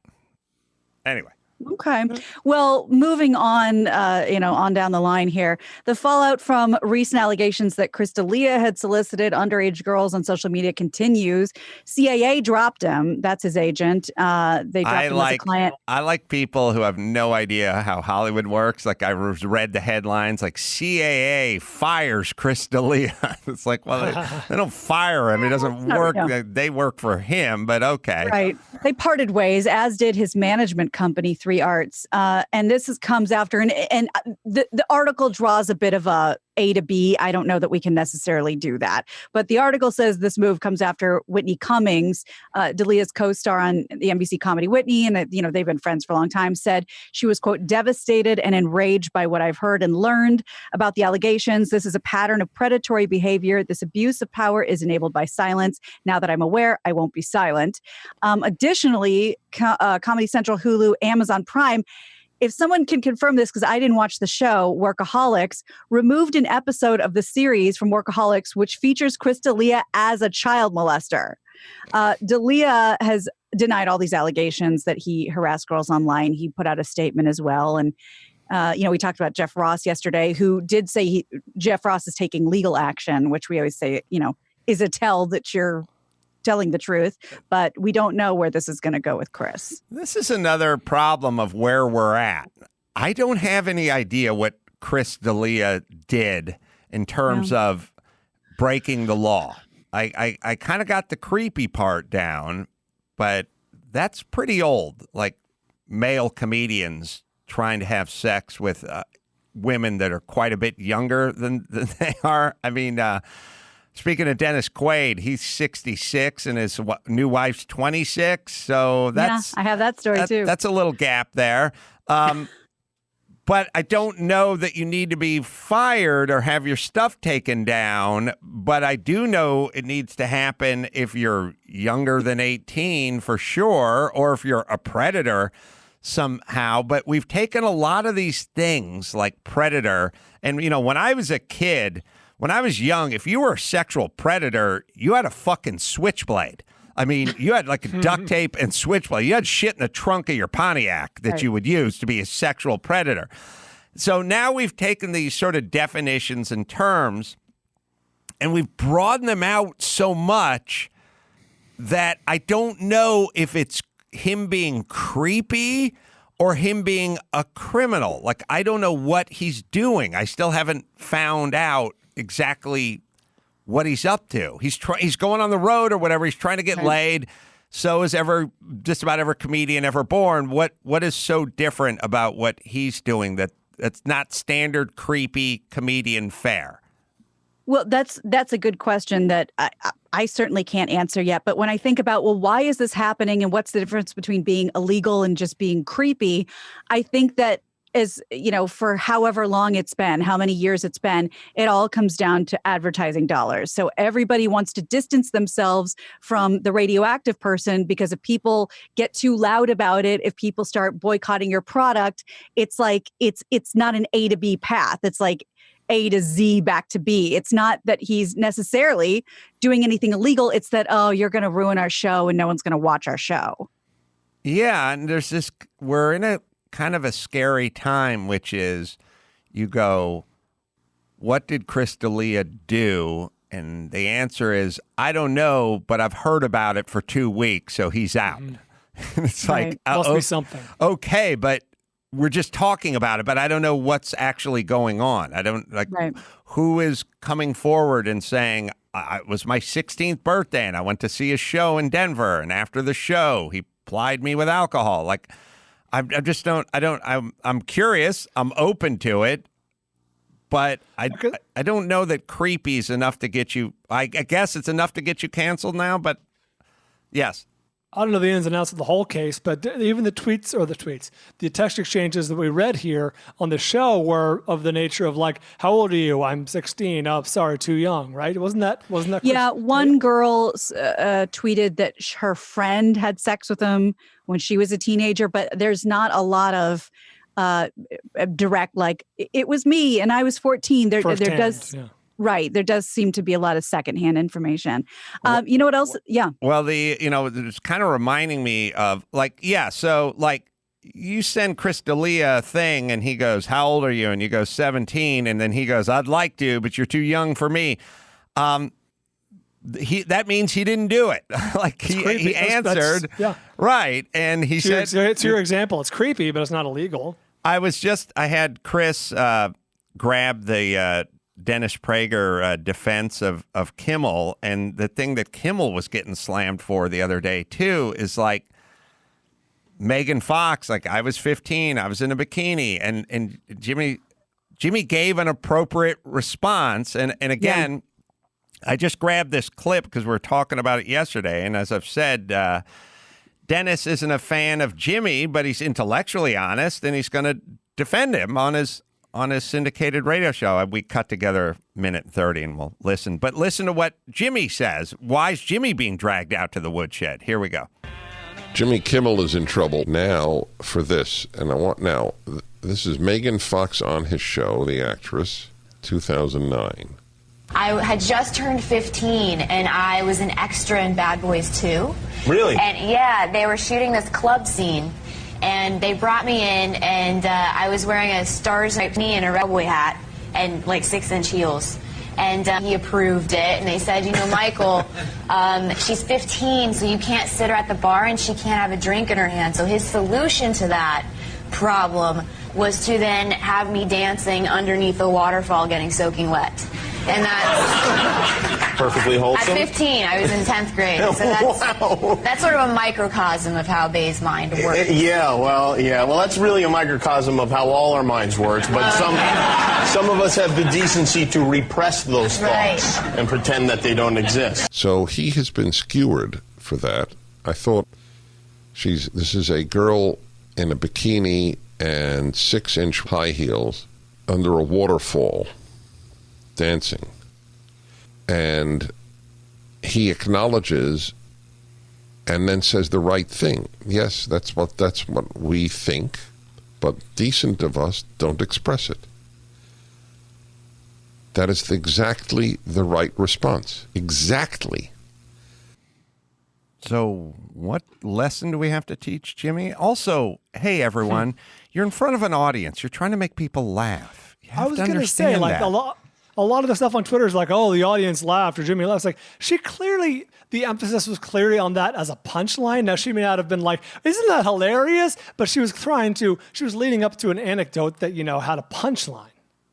Anyway. Okay. Well, moving on, on down the line here, the fallout from recent allegations that Chris D'Elia had solicited underage girls on social media continues. CAA dropped him. That's his agent. They dropped him as a client. I like people who have no idea how Hollywood works. Like I read the headlines, like CAA fires Chris D'Elia. It's like, well, they don't fire him. He doesn't work. They work for him, but okay. Right. They parted ways, as did his management company, 3 Arts. And this comes after, and the article draws a bit of a to B. I don't know that we can necessarily do that. But the article says this move comes after Whitney Cummings, D'Elia's co-star on the NBC comedy Whitney, and they've been friends for a long time, said she was, quote, devastated and enraged by what I've heard and learned about the allegations. This is a pattern of predatory behavior. This abuse of power is enabled by silence. Now that I'm aware, I won't be silent. Additionally, Comedy Central, Hulu, Amazon Prime, if someone can confirm this, because I didn't watch the show, Workaholics removed an episode of the series from Workaholics, which features Chris D'Elia as a child molester. D'Elia has denied all these allegations that he harassed girls online. He put out a statement as well. And, we talked about Jeff Ross yesterday, who did say Jeff Ross is taking legal action, which we always say, is a tell that you're telling the truth, but we don't know where this is going to go with Chris. This is another problem of where we're at. I don't have any idea what Chris D'Elia did in terms of breaking the law. I kind of got the creepy part down, but that's pretty old. Like male comedians trying to have sex with women that are quite a bit younger than they are. I mean, speaking of Dennis Quaid, he's 66 and his new wife's 26. So that's I have that story too. That's a little gap there. But I don't know that you need to be fired or have your stuff taken down. But I do know it needs to happen if you're younger than 18 for sure, or if you're a predator somehow. But we've taken a lot of these things like predator. And, you know, when I was a kid, when I was young, if you were a sexual predator, you had a fucking switchblade. I mean, you had like duct tape and switchblade. You had shit in the trunk of your Pontiac that you would use to be a sexual predator. So now we've taken these sort of definitions and terms and we've broadened them out so much that I don't know if it's him being creepy or him being a criminal. Like, I don't know what he's doing. I still haven't found out exactly what he's up to. He's going on the road or whatever. He's trying to get laid. So is just about every comedian ever born. What is so different about what he's doing that's not standard creepy comedian fare? Well, that's a good question that I certainly can't answer yet. But when I think about, well, why is this happening and what's the difference between being illegal and just being creepy? I think that, as you know, for however long it's been, how many years it's been, it all comes down to advertising dollars. So everybody wants to distance themselves from the radioactive person, because if people get too loud about it, if people start boycotting your product, it's like it's not an A to B path. It's like A to Z back to B. It's not that he's necessarily doing anything illegal. It's that, oh, you're going to ruin our show and no one's going to watch our show. Yeah, and we're in a kind of a scary time, which is you go, what did Chris D'Elia do? And the answer is, I don't know, but I've heard about it for 2 weeks, so he's out. It's like, must be something. Okay, but we're just talking about it, but I don't know what's actually going on. I don't who is coming forward and saying, it was my 16th birthday and I went to see a show in Denver, and after the show, he plied me with alcohol. Like, I'm curious. I'm open to it, but I don't know that creepy is enough to get you. I guess it's enough to get you canceled now, but yes. I don't know the ins and outs of the whole case, but even the text exchanges that we read here on the show were of the nature of like, how old are you? I'm 16. Oh, sorry, too young, right? Wasn't that? Yeah, one girl tweeted that her friend had sex with him when she was a teenager, but there's not a lot of direct, like, it was me and I was 14. There does. Yeah. Right. There does seem to be a lot of secondhand information. You know what else? Yeah. Well, it's kind of reminding me of so you send Chris D'Elia a thing and he goes, how old are you? And you go 17. And then he goes, I'd like to, but you're too young for me. That means he didn't do it. Like he answered. Right. And he said, it's your example. It's creepy, but it's not illegal. I had Chris grab the Dennis Prager defense of Kimmel, and the thing that Kimmel was getting slammed for the other day too is like Megan Fox, like, I was 15, I was in a bikini, and Jimmy gave an appropriate response, and again, I just grabbed this clip because we were talking about it yesterday, and as I've said, Dennis isn't a fan of Jimmy, but he's intellectually honest, and he's going to defend him on his syndicated radio show. We cut together a minute 30 and we'll listen. But listen to what Jimmy says. Why is Jimmy being dragged out to the woodshed? Here we go. Jimmy Kimmel is in trouble now for this. And this is Megan Fox on his show, the actress, 2009. I had just turned 15 and I was an extra in Bad Boys 2. Really? And yeah, they were shooting this club scene. And they brought me in, and I was wearing a Stars knee and a cowboy hat and like 6-inch heels. And he approved it, and they said, Michael, she's 15, so you can't sit her at the bar and she can't have a drink in her hand. So his solution to that problem was to then have me dancing underneath the waterfall getting soaking wet. And that's perfectly at wholesome. 15. I was in 10th grade. So that's sort of a microcosm of how Bay's mind works. Well, that's really a microcosm of how all our minds work. But some of us have the decency to repress those thoughts and pretend that they don't exist. So he has been skewered for that. I thought this is a girl in a bikini and 6-inch high heels under a waterfall dancing. And he acknowledges and then says the right thing. Yes, that's what we think, but decent of us don't express it. That is exactly the right response. Exactly. So what lesson do we have to teach, Jimmy? Also, hey, everyone, you're in front of an audience. You're trying to make people laugh. You have I was to going to say, understand like, that. a lot of the stuff on Twitter is like, oh, the audience laughed or Jimmy laughed. It's like, the emphasis was clearly on that as a punchline. Now, she may not have been like, isn't that hilarious? But she was leading up to an anecdote that, had a punchline.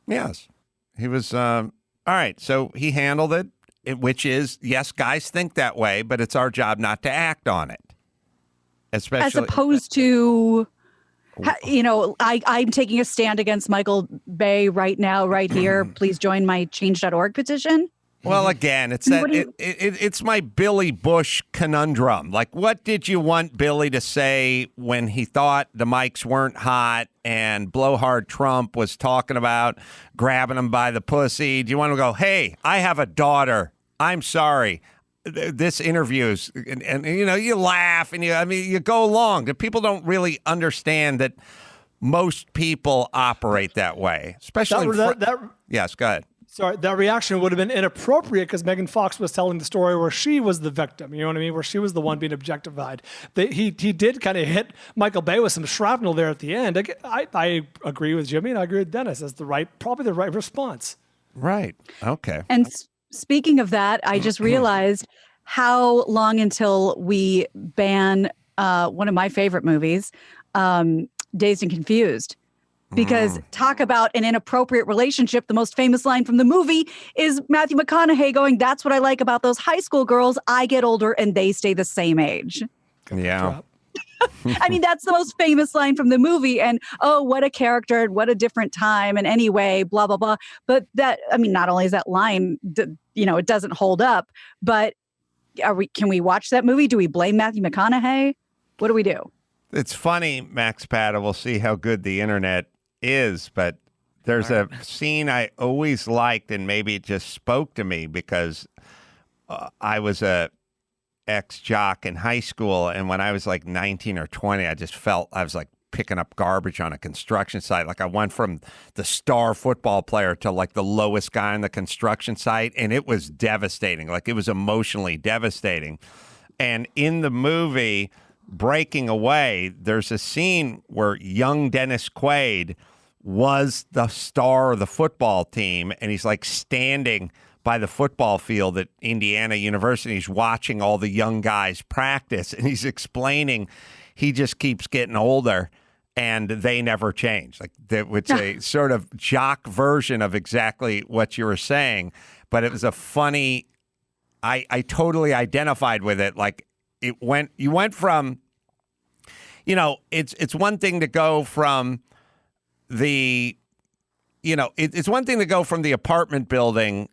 Yes. He was, all right, so he handled it. Which is, yes, guys think that way, but it's our job not to act on it. Especially as opposed to, I'm taking a stand against Michael Bay right now, right here. Please join my change.org petition. Well, again, it's it's my Billy Bush conundrum. Like, what did you want Billy to say when he thought the mics weren't hot and Blowhard Trump was talking about grabbing him by the pussy? Do you want to go, hey, I have a daughter. I'm sorry. This interviews, and you laugh and you go along. The people don't really understand that most people operate that way, especially. Yes, go ahead. Sorry, that reaction would have been inappropriate because Megan Fox was telling the story where she was the victim. You know what I mean? Where she was the one being objectified. He did kind of hit Michael Bay with some shrapnel there at the end. I agree with Jimmy and I agree with Dennis. That's probably the right response. Right. Okay. And speaking of that, I just realized how long until we ban one of my favorite movies, Dazed and Confused. Because talk about an inappropriate relationship. The most famous line from the movie is Matthew McConaughey going, "That's what I like about those high school girls. I get older and they stay the same age." Yeah. I mean, that's the most famous line from the movie. And, oh, what a character, and what a different time. And anyway, blah, blah, blah. But not only is that line, it doesn't hold up, but can we watch that movie? Do we blame Matthew McConaughey? What do we do? It's funny, Max Pata. We'll see how good the internet is, but there's a scene I always liked, and maybe it just spoke to me because I was a ex-jock in high school, and when I was like 19 or 20, I just felt I was like picking up garbage on a construction site. Like I went from the star football player to like the lowest guy on the construction site, and it was devastating. Like it was emotionally devastating. And in the movie Breaking Away, there's a scene where young Dennis Quaid was the star of the football team, and he's like standing by the football field at Indiana University. He's watching all the young guys practice, and he's explaining he just keeps getting older and they never change. Like it's a sort of jock version of exactly what you were saying, but it was a funny, I totally identified with it. Like you went from, it's one thing to go from it's one thing to go from the apartment building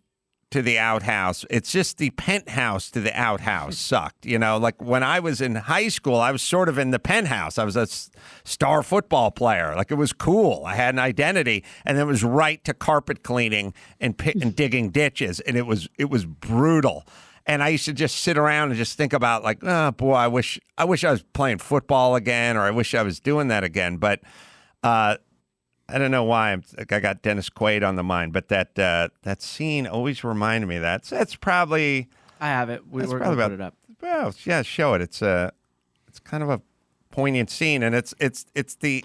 to the outhouse. It's just the penthouse to the outhouse sucked. Like when I was in high school, I was sort of in the penthouse. I was a star football player. Like it was cool. I had an identity, and then it was right to carpet cleaning and digging ditches, and it was brutal. And I used to just sit around and just think about like, oh boy, I wish I was playing football again, or I wish I was doing that again. But I don't know why I got Dennis Quaid on the mind, but that scene always reminded me of that. So that's probably I have it. We're going to put it up. Well, yeah, show it. It's kind of a poignant scene, and it's the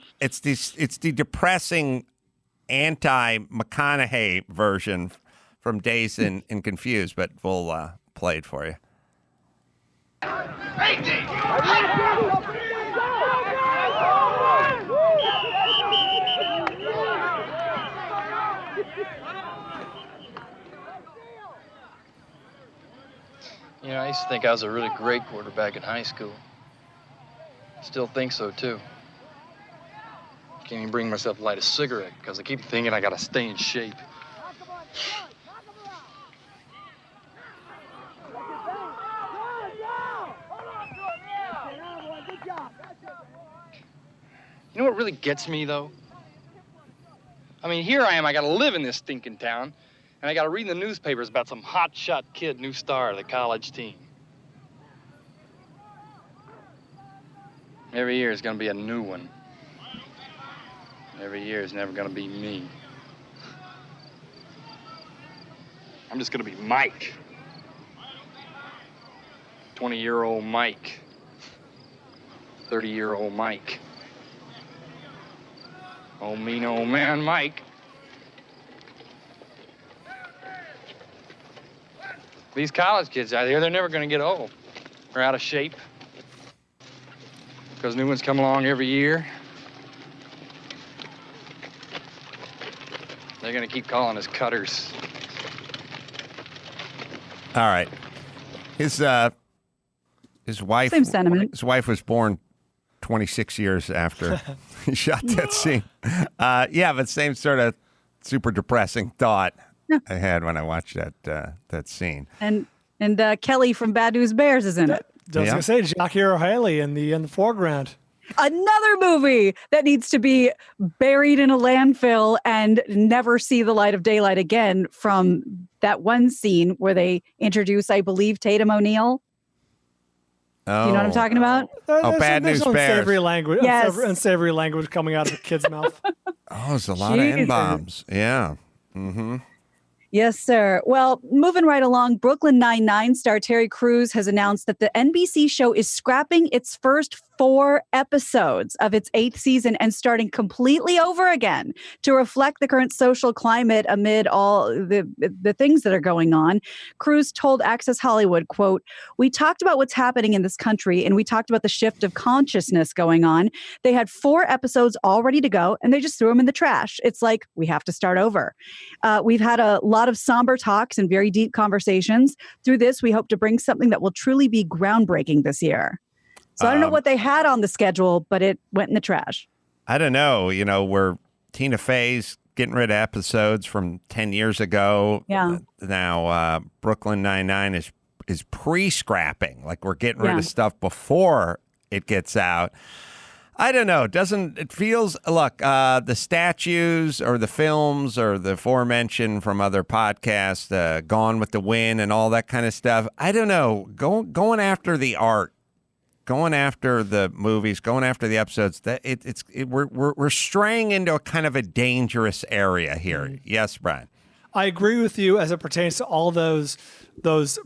depressing anti-McConaughey version from Dazed and Confused, but we'll play it for you. You know, I used to think I was a really great quarterback in high school. Still think so, too. Can't even bring myself to light a cigarette because I keep thinking I gotta stay in shape. You know what really gets me, though? I mean, here I am, I gotta live in this stinking town, and I gotta read in the newspapers about some hotshot kid, new star of the college team. Every year is gonna be a new one. Every year is never gonna be me. I'm just gonna be Mike. 20-year-old Mike. 30-year-old Mike. Oh, mean old man Mike. These college kids out here, they're never gonna get old. They're out of shape. Because new ones come along every year. They're gonna keep calling us cutters. All right. His wife. Same sentiment. His wife was born 26 years after he shot that scene. Yeah, but same sort of super depressing thought I had when I watched that scene. And Kelly from Bad News Bears is in it. I was gonna say Jackie Earle Haley in the foreground. Another movie that needs to be buried in a landfill and never see the light of daylight again, from that one scene where they introduce, I believe, Tatum O'Neal. Oh. Do you know what I'm talking about? Bad News Bears. Unsavory language. Yes. Unsavory language coming out of a kid's mouth. Oh, there's a lot of N-bombs. Yeah. Mm-hmm. Yes, sir. Well, moving right along, Brooklyn Nine-Nine star Terry Crews has announced that the NBC show is scrapping its first 4 episodes of its 8th season and starting completely over again to reflect the current social climate amid all the things that are going on. Crews told Access Hollywood, quote, "We talked about what's happening in this country and we talked about the shift of consciousness going on. They had 4 episodes all ready to go and they just threw them in the trash. It's like, we have to start over. We've had a lot of somber talks and very deep conversations. Through this, we hope to bring something that will truly be groundbreaking this year." So I don't know what they had on the schedule, but it went in the trash. I don't know. You know, we're Tina Fey's getting rid of episodes from 10 years ago. Yeah. Now Brooklyn Nine-Nine is pre-scrapping. Like, we're getting rid of stuff before it gets out. I don't know. It feels, look, the statues or the films or the aforementioned from other podcasts, Gone with the Wind and all that kind of stuff. I don't know. Going after the art, going after the movies, going after the episodes, we're straying into a kind of a dangerous area here. Mm-hmm. Yes, Brian. I agree with you as it pertains to all those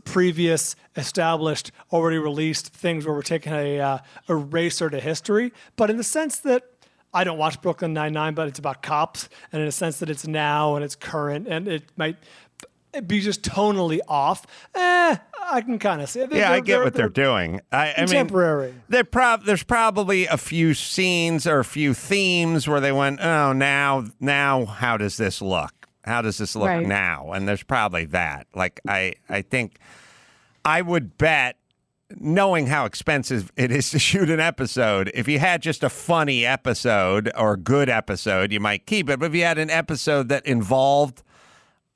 previous established, already released things where we're taking a eraser to history. But in the sense that I don't watch Brooklyn Nine-Nine, but it's about cops, and in a sense that it's now and it's current, and it might be just tonally off. I can kind of see it. I get what they're doing. I mean, contemporary. There's probably a few scenes or a few themes where they went, oh, now how does this look? How does this look now? And there's probably that. Like, I think I would bet, knowing how expensive it is to shoot an episode, if you had just a funny episode or a good episode, you might keep it. But if you had an episode that involved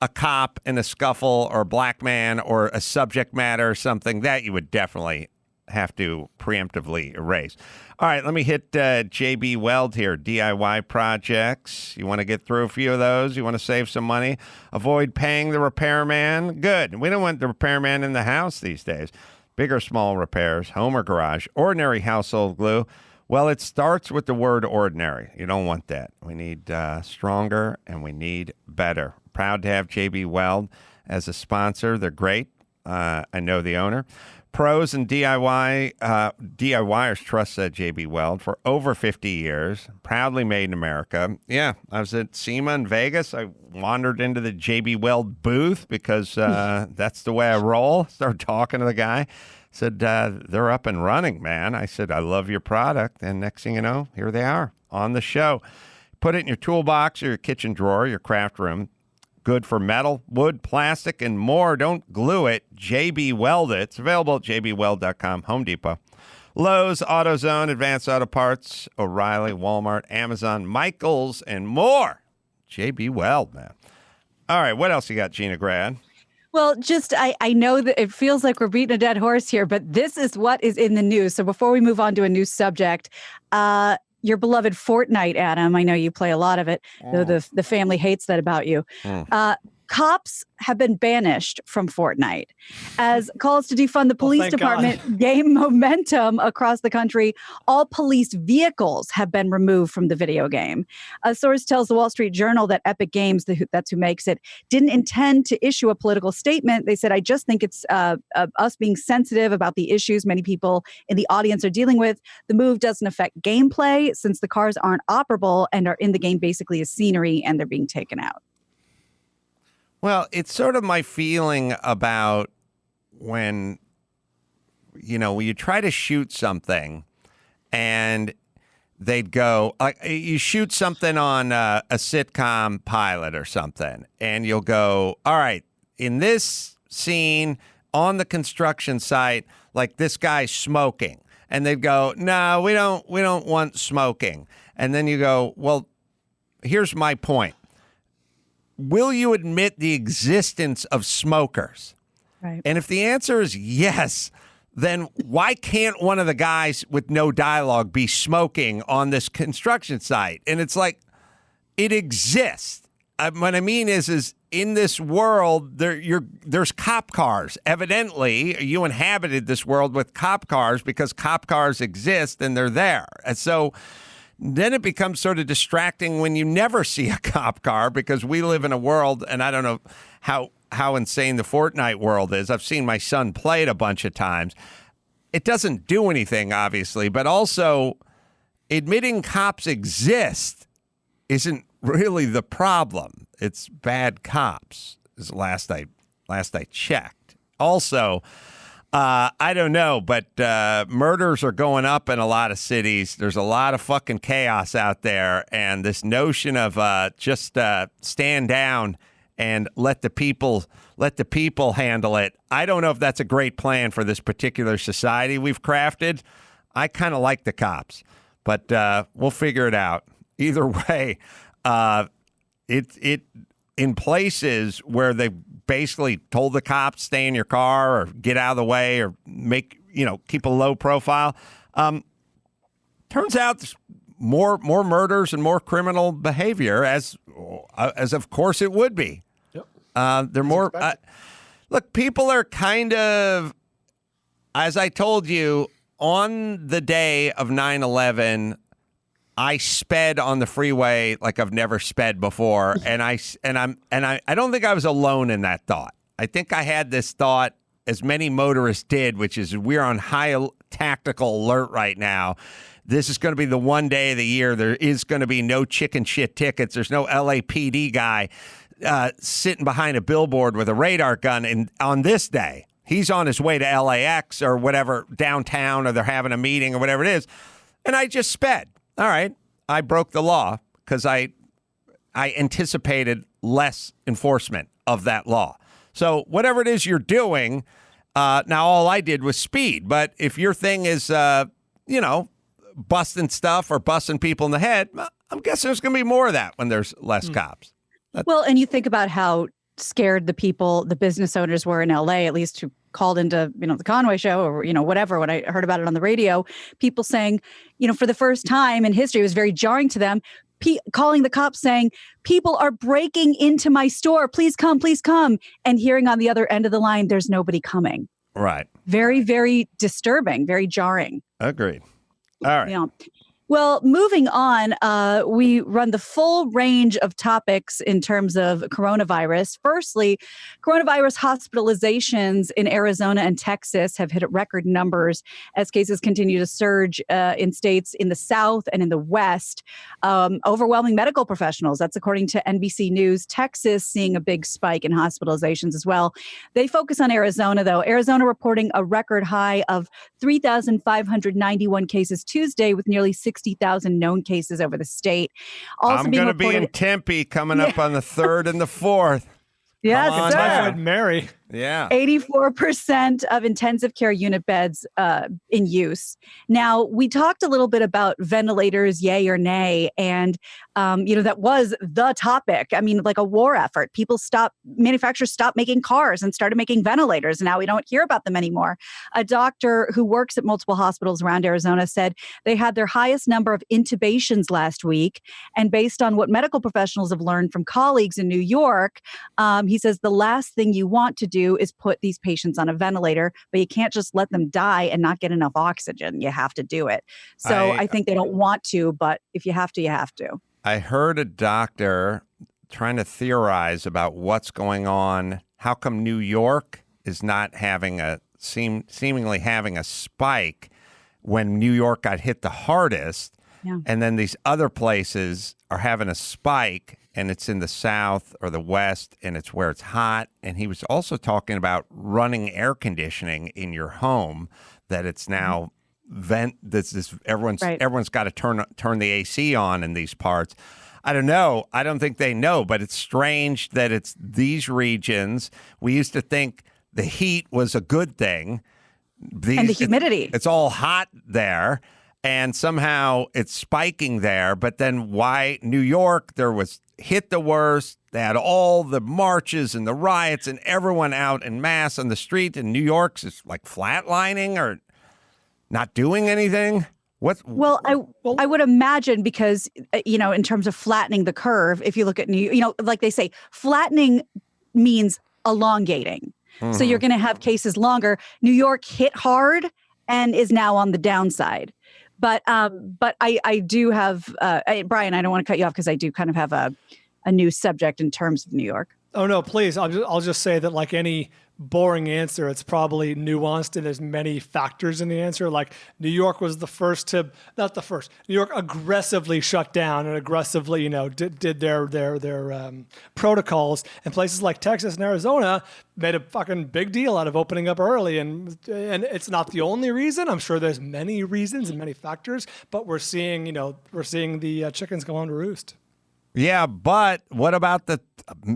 a cop in a scuffle or a black man or a subject matter or something, that you would definitely have to preemptively erase. All right, let me hit JB Weld here. DIY projects. You want to get through a few of those? You want to save some money? Avoid paying the repairman? Good. We don't want the repairman in the house these days. Big or small repairs, home or garage, ordinary household glue. Well, it starts with the word ordinary. You don't want that. We need stronger and we need better. Proud to have JB Weld as a sponsor. They're great. I know the owner. Pros and DIYers trust JB Weld for over 50 years. Proudly made in America. Yeah, I was at SEMA in Vegas. I wandered into the JB Weld booth because that's the way I roll. Started talking to the guy. Said, they're up and running, man. I said, I love your product. And next thing you know, here they are on the show. Put it in your toolbox or your kitchen drawer, your craft room. Good for metal, wood, plastic, and more. Don't glue it. JB Weld it. It's available at jbweld.com, Home Depot, Lowe's, AutoZone, Advanced Auto Parts, O'Reilly, Walmart, Amazon, Michaels, and more. JB Weld, man. All right, what else you got, Gina Grad? Well, just I know that it feels like we're beating a dead horse here, but this is what is in the news. So before we move on to a new subject, your beloved Fortnite, Adam, I know you play a lot of it, though the family hates that about you. Cops have been banished from Fortnite as calls to defund the police department gain momentum across the country. All police vehicles have been removed from the video game. A source tells the Wall Street Journal that Epic Games, that's who makes it, didn't intend to issue a political statement. They said, I just think it's us being sensitive about the issues many people in the audience are dealing with. The move doesn't affect gameplay since the cars aren't operable and are in the game basically as scenery and they're being taken out. Well, it's sort of my feeling about when you try to shoot something and they'd go, you shoot something on a sitcom pilot or something, and you'll go, all right, in this scene on the construction site, like this guy's smoking. And they'd go, no, we don't want smoking. And then you go, well, here's my point. Will you admit the existence of smokers? Right. And if the answer is yes, then why can't one of the guys with no dialogue be smoking on this construction site? And it's like, it exists. What I mean is in this world, there's cop cars. Evidently, you inhabited this world with cop cars because cop cars exist and they're there. And so then it becomes sort of distracting when you never see a cop car because we live in a world, and I don't know how insane the Fortnite world is. I've seen my son play it a bunch of times. It doesn't do anything, obviously, but also admitting cops exist isn't really the problem. It's bad cops, is last I checked. Also, I don't know, but murders are going up in a lot of cities. There's a lot of fucking chaos out there, and this notion of just stand down and let the people handle it. I don't know if that's a great plan for this particular society we've crafted. I kind of like the cops, but we'll figure it out. Either way, it in places where they've basically told the cops stay in your car or get out of the way or keep a low profile. Turns out there's more murders and more criminal behavior as of course it would be. Yep. They're more look, people are kind of, as I told you, on the day of 9/11, I sped on the freeway like I've never sped before, and I don't think I was alone in that thought. I think I had this thought, as many motorists did, which is we're on high tactical alert right now. This is going to be the one day of the year there is going to be no chicken shit tickets. There's no LAPD guy sitting behind a billboard with a radar gun, and on this day, he's on his way to LAX or whatever, downtown, or they're having a meeting or whatever it is, and I just sped. All right, I broke the law because I anticipated less enforcement of that law. So whatever it is you're doing, now all I did was speed. But if your thing is, busting stuff or busting people in the head, I'm guessing there's going to be more of that when there's less cops. Well, and you think about how scared the business owners were in LA, at least who called into, the Conway show or, whatever, when I heard about it on the radio, people saying, for the first time in history, it was very jarring to them, calling the cops saying, people are breaking into my store. Please come, please come. And hearing on the other end of the line, there's nobody coming. Right. Very, very disturbing, very jarring. Agreed. All right. Yeah. Well, moving on, we run the full range of topics in terms of coronavirus. Firstly, coronavirus hospitalizations in Arizona and Texas have hit record numbers as cases continue to surge in states in the South and in the West. Overwhelming medical professionals, that's according to NBC News. Texas seeing a big spike in hospitalizations as well. They focus on Arizona, though. Arizona reporting a record high of 3,591 cases Tuesday with nearly 6 60,000 known cases over the state. Also I'm going to be in Tempe coming up on the 3rd and the 4th. Yes, Come on sir. down. Mary. Yeah. 84% of intensive care unit beds in use. Now, we talked a little bit about ventilators, yay or nay, and that was the topic. I mean, like a war effort. Manufacturers stopped making cars and started making ventilators. And now we don't hear about them anymore. A doctor who works at multiple hospitals around Arizona said they had their highest number of intubations last week. And based on what medical professionals have learned from colleagues in New York, he says the last thing you want to do is put these patients on a ventilator, but you can't just let them die and not get enough oxygen. You have to do it. So I think they don't want to, but if you have to, you have to. I heard a doctor trying to theorize about what's going on. How come New York is not having seemingly having a spike when New York got hit the hardest, and then these other places are having a spike, and it's in the South or the West, and it's where it's hot. And he was also talking about running air conditioning in your home, that it's now everyone's got to turn the AC on in these parts. I don't know. I don't think they know, but it's strange that it's these regions. We used to think the heat was a good thing. And the humidity. It's all hot there. And somehow it's spiking there. But then why New York, hit the worst. They had all the marches and the riots and everyone out en masse on the street. And New York's is like flatlining or not doing anything. Well, I would imagine because, in terms of flattening the curve, if you look at like they say, flattening means elongating. Mm-hmm. So you're going to have cases longer. New York hit hard and is now on the downside. But I do have, Brian, I don't want to cut you off because I do kind of have a new subject in terms of New York. Oh, no, please. I'll just say that like any boring answer, it's probably nuanced and there's many factors in the answer. Like New York was not the first. New York aggressively shut down and aggressively, did their protocols. And places like Texas and Arizona made a fucking big deal out of opening up early. And it's not the only reason. I'm sure there's many reasons and many factors, but we're seeing the chickens go on to roost. Yeah, but what about the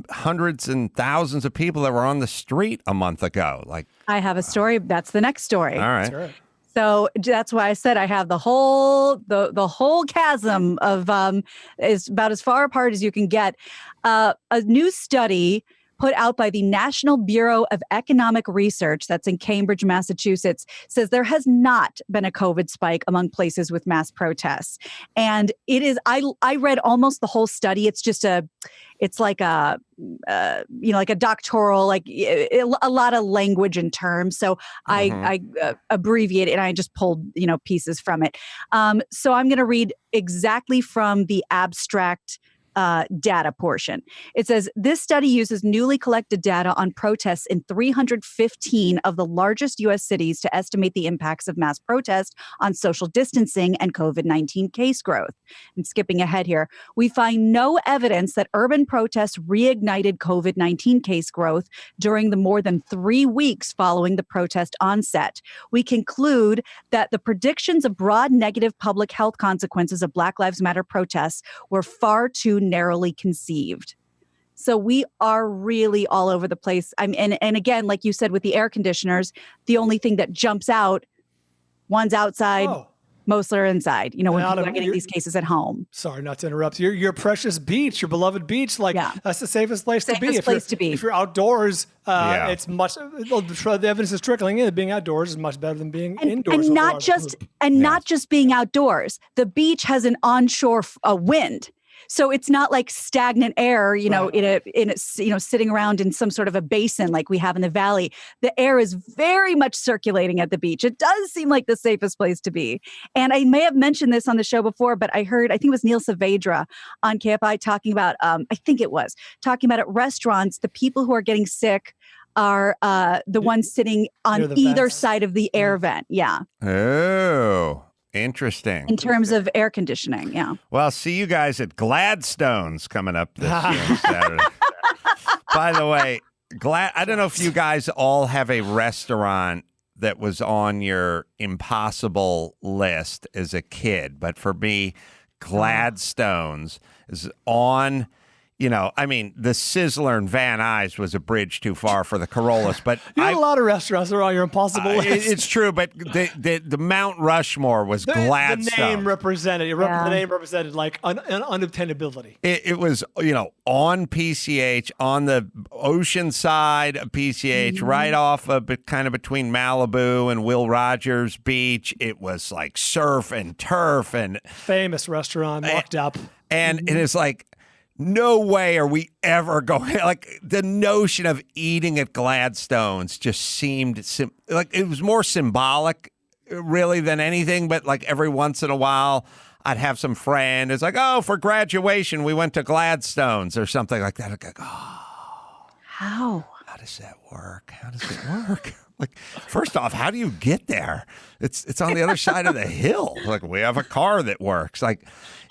hundreds and thousands of people that were on the street a month ago? Like, I have a story. That's the next story. All right. So that's why I said I have the whole chasm of is about as far apart as you can get. A new study put out by the National Bureau of Economic Research, that's in Cambridge, Massachusetts, says there has not been a COVID spike among places with mass protests. And it is, I read almost the whole study. It's just like a doctoral, like a lot of language and terms. So I abbreviate it and I just pulled, pieces from it. So I'm going to read exactly from the abstract data portion. It says, this study uses newly collected data on protests in 315 of the largest U.S. cities to estimate the impacts of mass protest on social distancing and COVID-19 case growth. And skipping ahead here, we find no evidence that urban protests reignited COVID-19 case growth during the more than 3 weeks following the protest onset. We conclude that the predictions of broad negative public health consequences of Black Lives Matter protests were far too narrowly conceived. So we are really all over the place. And again, like you said, with the air conditioners, the only thing that jumps out, one's outside, most are inside. When people are getting these cases at home. Sorry, not to interrupt. Your precious beach, your beloved beach, that's the safest place to be. If you're outdoors, it's much. The evidence is trickling in. Being outdoors is much better than being indoors. And not just being outdoors. The beach has an onshore wind. So it's not like stagnant air, sitting around in some sort of a basin like we have in the valley. The air is very much circulating at the beach. It does seem like the safest place to be. And I may have mentioned this on the show before, but I think it was Neil Saavedra on KFI talking about, at restaurants, the people who are getting sick are the ones sitting on either side of the air vent. Yeah. Oh. Interesting. In terms of air conditioning, yeah. Well, see you guys at Gladstone's coming up this Saturday. By the way, I don't know if you guys all have a restaurant that was on your impossible list as a kid, but for me, Gladstone's is on. I mean, the Sizzler and Van Nuys was a bridge too far for the Carollas, but you had a lot of restaurants that are on your impossible list. It's true, but the Mount Rushmore was Gladstone. The name represented. The name represented like an unobtainability. It was, on PCH, on the ocean side of PCH, right off of kind of between Malibu and Will Rogers Beach. It was like surf and turf and famous restaurant, locked up, and it is like. No way are we ever going. Like the notion of eating at Gladstone's just seemed like it was more symbolic, really, than anything. But like every once in a while, I'd have some friend. It's like, oh, for graduation, we went to Gladstone's or something like that. I'd go, oh, how does that work? How does it work? Like, first off, how do you get there? It's on the other side of the hill. Like we have a car that works. Like,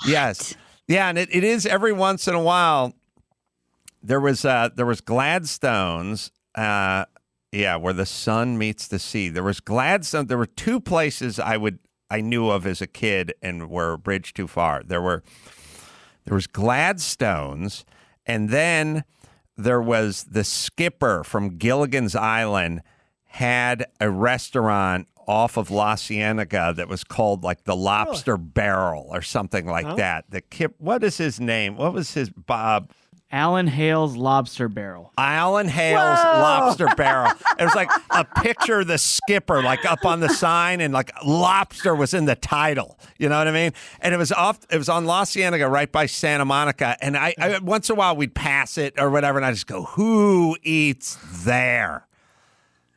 yes. Yeah, and it is every once in a while. There was Gladstone's, where the sun meets the sea. There was Gladstone. There were two places I knew of as a kid and were a bridge too far. There was Gladstone's, and then there was the Skipper from Gilligan's Island had a restaurant off of La Cienega that was called like the Lobster Barrel or something like that. What is his name? What was his Bob? Alan Hale's Lobster Barrel. Alan Hale's Lobster Barrel. It was like a picture of the Skipper like up on the sign, and like lobster was in the title. You know what I mean? And it was on La Cienega right by Santa Monica. And I once in a while we'd pass it or whatever, and I just go, who eats there?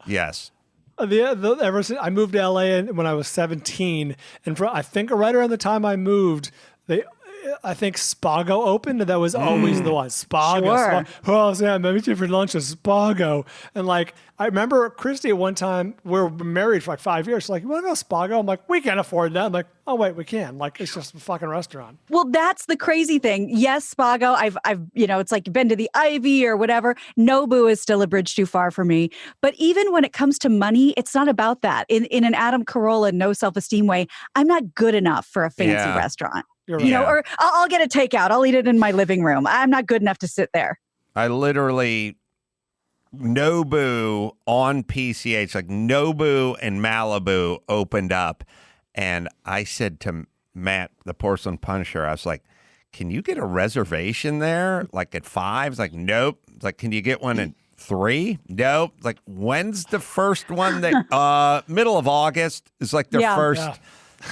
Yes. Ever since I moved to LA when I was 17, and I think right around the time I moved, I think Spago opened, and that was always the one. Spago. Sure. Oh, yeah, meet you for lunch at Spago. And like, I remember Christy at one time, we were married for like 5 years. She's like, you want to go to Spago? I'm like, we can't afford that. I'm like, oh, wait, we can. Like, it's just a fucking restaurant. Well, that's the crazy thing. Yes, Spago, I've it's like been to the Ivy or whatever. Nobu is still a bridge too far for me. But even when it comes to money, it's not about that. In an Adam Carolla, no self-esteem way, I'm not good enough for a fancy restaurant. Or I'll get a takeout. I'll eat it in my living room. I'm not good enough to sit there. I literally, Nobu on PCH, like Nobu and Malibu opened up. And I said to Matt, the porcelain punisher, I was like, can you get a reservation there? Like at 5? It's like, nope. It's like, can you get one at 3? Nope. It's like, when's the first one that, middle of August is like their first. Yeah.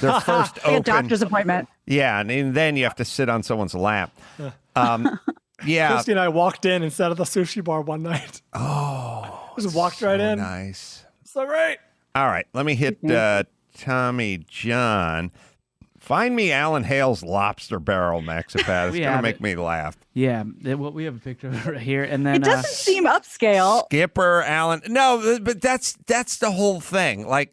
Their first open. A doctor's appointment. Yeah, and then you have to sit on someone's lap. Yeah. Christy and I walked in and sat at the sushi bar one night. Oh. Just walked right in. Nice. So great. All right, let me hit Tommy John. Find me Alan Hale's Lobster Barrel, Maxipat. It's going to make me laugh. Yeah, we have a picture of it right here. And then it doesn't seem upscale. Skipper, Alan. No, but that's the whole thing. Like,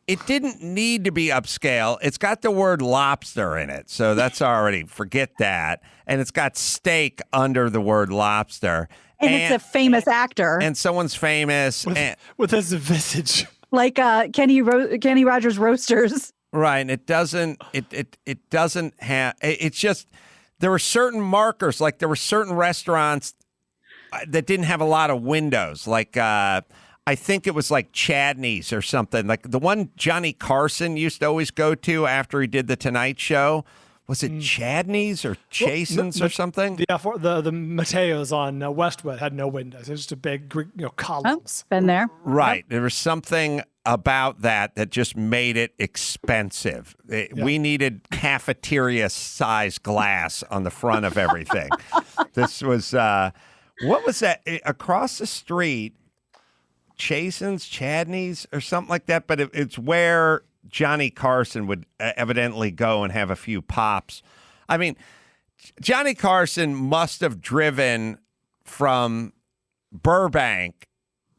it didn't need to be upscale. It's got the word lobster in it, so that's already, forget that. And it's got steak under the word lobster. And it's a famous actor. And someone's famous. With his visage. Like Kenny Rogers Roasters. Right, and it doesn't have, it's just, there were certain markers, like there were certain restaurants that didn't have a lot of windows, like, I think it was like Chadney's or something. Like the one Johnny Carson used to always go to after he did the Tonight Show. Was it Chadney's or Chasen's or something? Yeah, the Mateos on Westwood had no windows. It was just a big, columns. Been there. Right. There was something about that just made it expensive. We needed cafeteria-sized glass on the front of everything. This was, what was that? Across the street, Chasen's, Chadney's, or something like that, but it's where Johnny Carson would evidently go and have a few pops. I mean, Johnny Carson must have driven from Burbank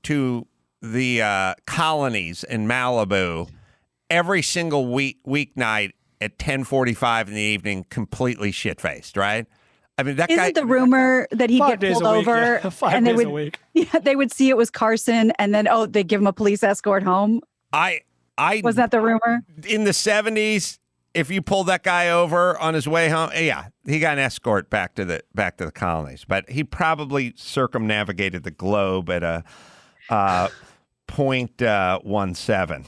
to the colonies in Malibu every single weeknight at 10:45 in the evening, completely shit-faced, right? I mean, that Isn't guy. the rumor that he'd 5 get days pulled a week, over yeah. 5 and they days a would, week. yeah, they would see it was Carson and then, they'd give him a police escort home? I Was that the rumor? in the 70s, if you pulled that guy over on his way home, yeah, he got an escort back to the colonies. But he probably circumnavigated the globe at a .17.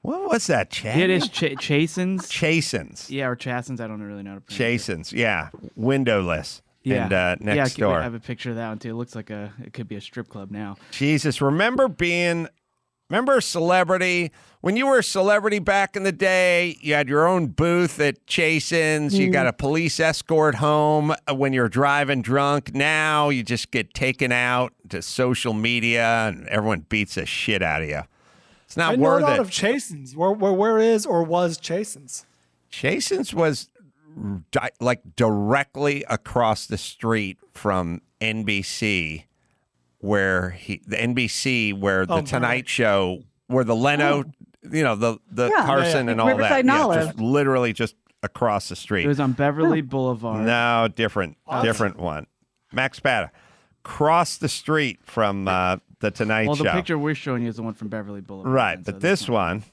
What was that, Chad? It is Chasins. Chasins. Yeah, or Chassins. I don't really know how to pronounce Chasins, yeah. Windowless. Yeah. And next door. I have a picture of that one too. It looks like it could be a strip club now. Jesus, remember a celebrity? When you were a celebrity back in the day, you had your own booth at Chasins. You got a police escort home when you're driving drunk. Now you just get taken out to social media and everyone beats the shit out of you. It's not I know worth a lot it. of Chasins. Where is or was Chasins? Chasins was like directly across the street from NBC, where the Tonight Show, where the Leno, the Carson and all Riverside that, Olive. just literally just across the street. It was on Beverly Boulevard. No, different one. Max Spada, cross the street from the Tonight Show. Well, the picture we're showing you is the one from Beverly Boulevard. Right, but this one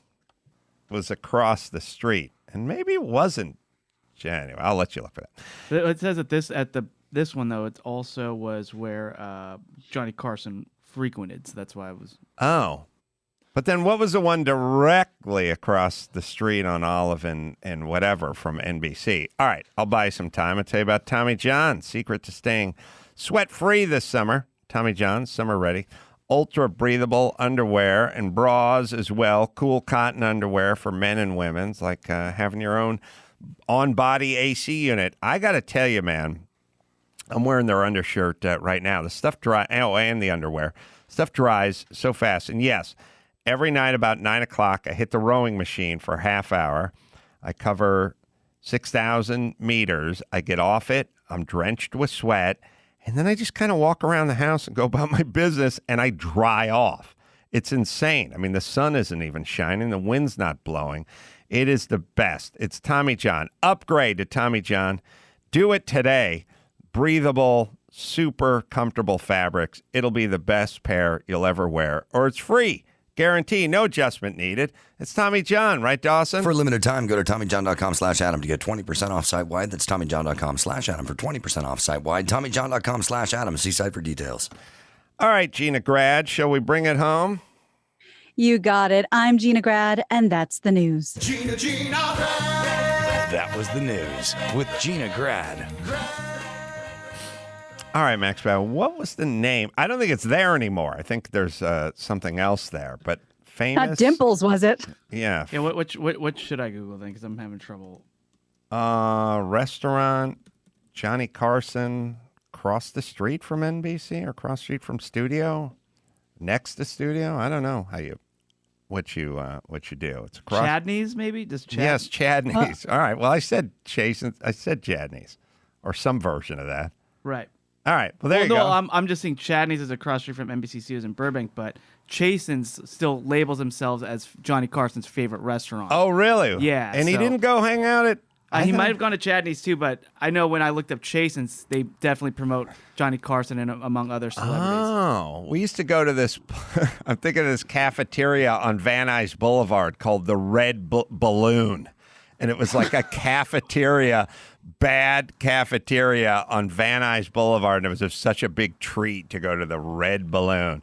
was across the street, and maybe it wasn't. Anyway, I'll let you look for that. It says that this one though, it also was where Johnny Carson frequented, so that's why it was. Oh, but then what was the one directly across the street on Olive and whatever from NBC? All right, I'll buy you some time. I'll tell you about Tommy John's secret to staying sweat-free this summer. Tommy John's, summer ready. Ultra breathable underwear and bras as well. Cool cotton underwear for men and women. It's like having your own on-body AC unit. I got to tell you, man, I'm wearing their undershirt right now. The stuff dries, and the underwear. Stuff dries so fast. And yes, every night about 9 o'clock, I hit the rowing machine for a half hour. I cover 6,000 meters. I get off it. I'm drenched with sweat. And then I just kind of walk around the house and go about my business, and I dry off. It's insane. I mean, the sun isn't even shining. The wind's not blowing. It is the best. It's Tommy John. Upgrade to Tommy John. Do it today. Breathable, super comfortable fabrics. It'll be the best pair you'll ever wear. Or it's free. Guarantee, no adjustment needed. It's Tommy John, right, Dawson? For a limited time, go to TommyJohn.com/Adam to get 20% off site-wide. That's TommyJohn.com/Adam for 20% off site-wide. TommyJohn.com/Adam. See site for details. All right, Gina Grad, shall we bring it home? You got it. I'm Gina Grad, and that's the news. Gina Grad. That was the news with Gina Grad. All right, Max, what was the name? I don't think it's there anymore. I think there's something else there, but famous. Not Dimples, was it? Yeah. Yeah. What should I Google then? Because I'm having trouble. Restaurant, Johnny Carson, across the street from NBC or across the street from studio, next to studio. I don't know what you do. It's across. Chadney's maybe? Just Chad? Yes, Chadney's. All right. Well, I said Chasins. I said Chadney's, or some version of that. Right. All right. Well, there you go. I'm just saying Chadney's is across the street from NBC Studios in Burbank, but Chasins still labels themselves as Johnny Carson's favorite restaurant. Oh, really? Yeah. And he didn't go hang out at. He might have gone to Chadney's too, but I know when I looked up Chasins, they definitely promote Johnny Carson and among other celebrities. Oh, we used to go to this. I'm thinking of this cafeteria on Van Nuys Boulevard called the Red Balloon, and it was like a cafeteria. Bad cafeteria on Van Nuys Boulevard, and it was just such a big treat to go to the Red Balloon.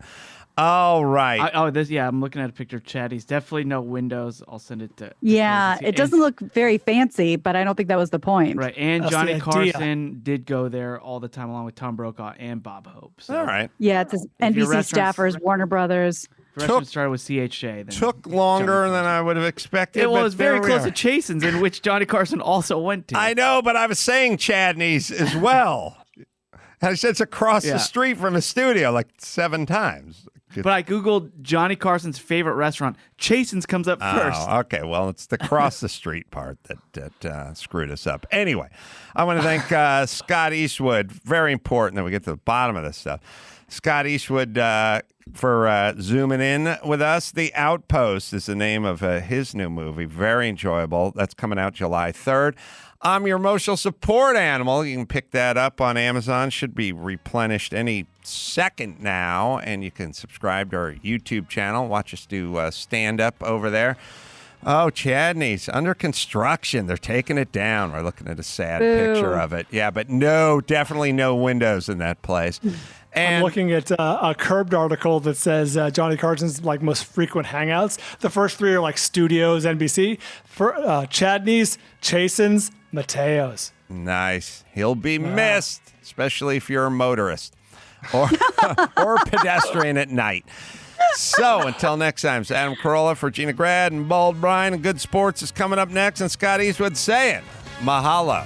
All right. I'm looking at a picture of Chaddy's. Definitely no windows. I'll send it to. Yeah, it doesn't look very fancy, but I don't think that was the point. Right, and That's Johnny the idea. Carson did go there all the time, along with Tom Brokaw and Bob Hope. So All right. Yeah, it's his If your NBC restaurant's- staffers, Warner Brothers. The restaurant started with CHA. Then Took longer than I would have expected. It but was very there we close are. to Chasins, in which Johnny Carson also went to. I know, but I was saying Chadney's as well. And I said it's across Yeah. the street from his studio like 7 times. But I Googled Johnny Carson's favorite restaurant. Chasins comes up first. Oh, okay. Well, it's the cross the street part that screwed us up. Anyway, I want to thank Scott Eastwood. Very important that we get to the bottom of this stuff. Scott Eastwood for zooming in with us. The Outpost is the name of his new movie. Very enjoyable. That's coming out July 3rd. I'm Your Emotional Support Animal. You can pick that up on Amazon. Should be replenished any second now. And you can subscribe to our YouTube channel. Watch us do stand-up over there. Oh, Chadney's under construction. They're taking it down. We're looking at a sad picture of it. Yeah, but definitely no windows in that place. And I'm looking at a Curbed article that says Johnny Carson's most frequent hangouts. The first three are studios, NBC. For Chadney's, Chasen's, Mateo's. Nice. He'll be missed, especially if you're a motorist or or a pedestrian at night. So until next time, it's Adam Carolla for Gina Grad and Bald Brian. And Good Sports is coming up next, and Scott Eastwood saying mahalo.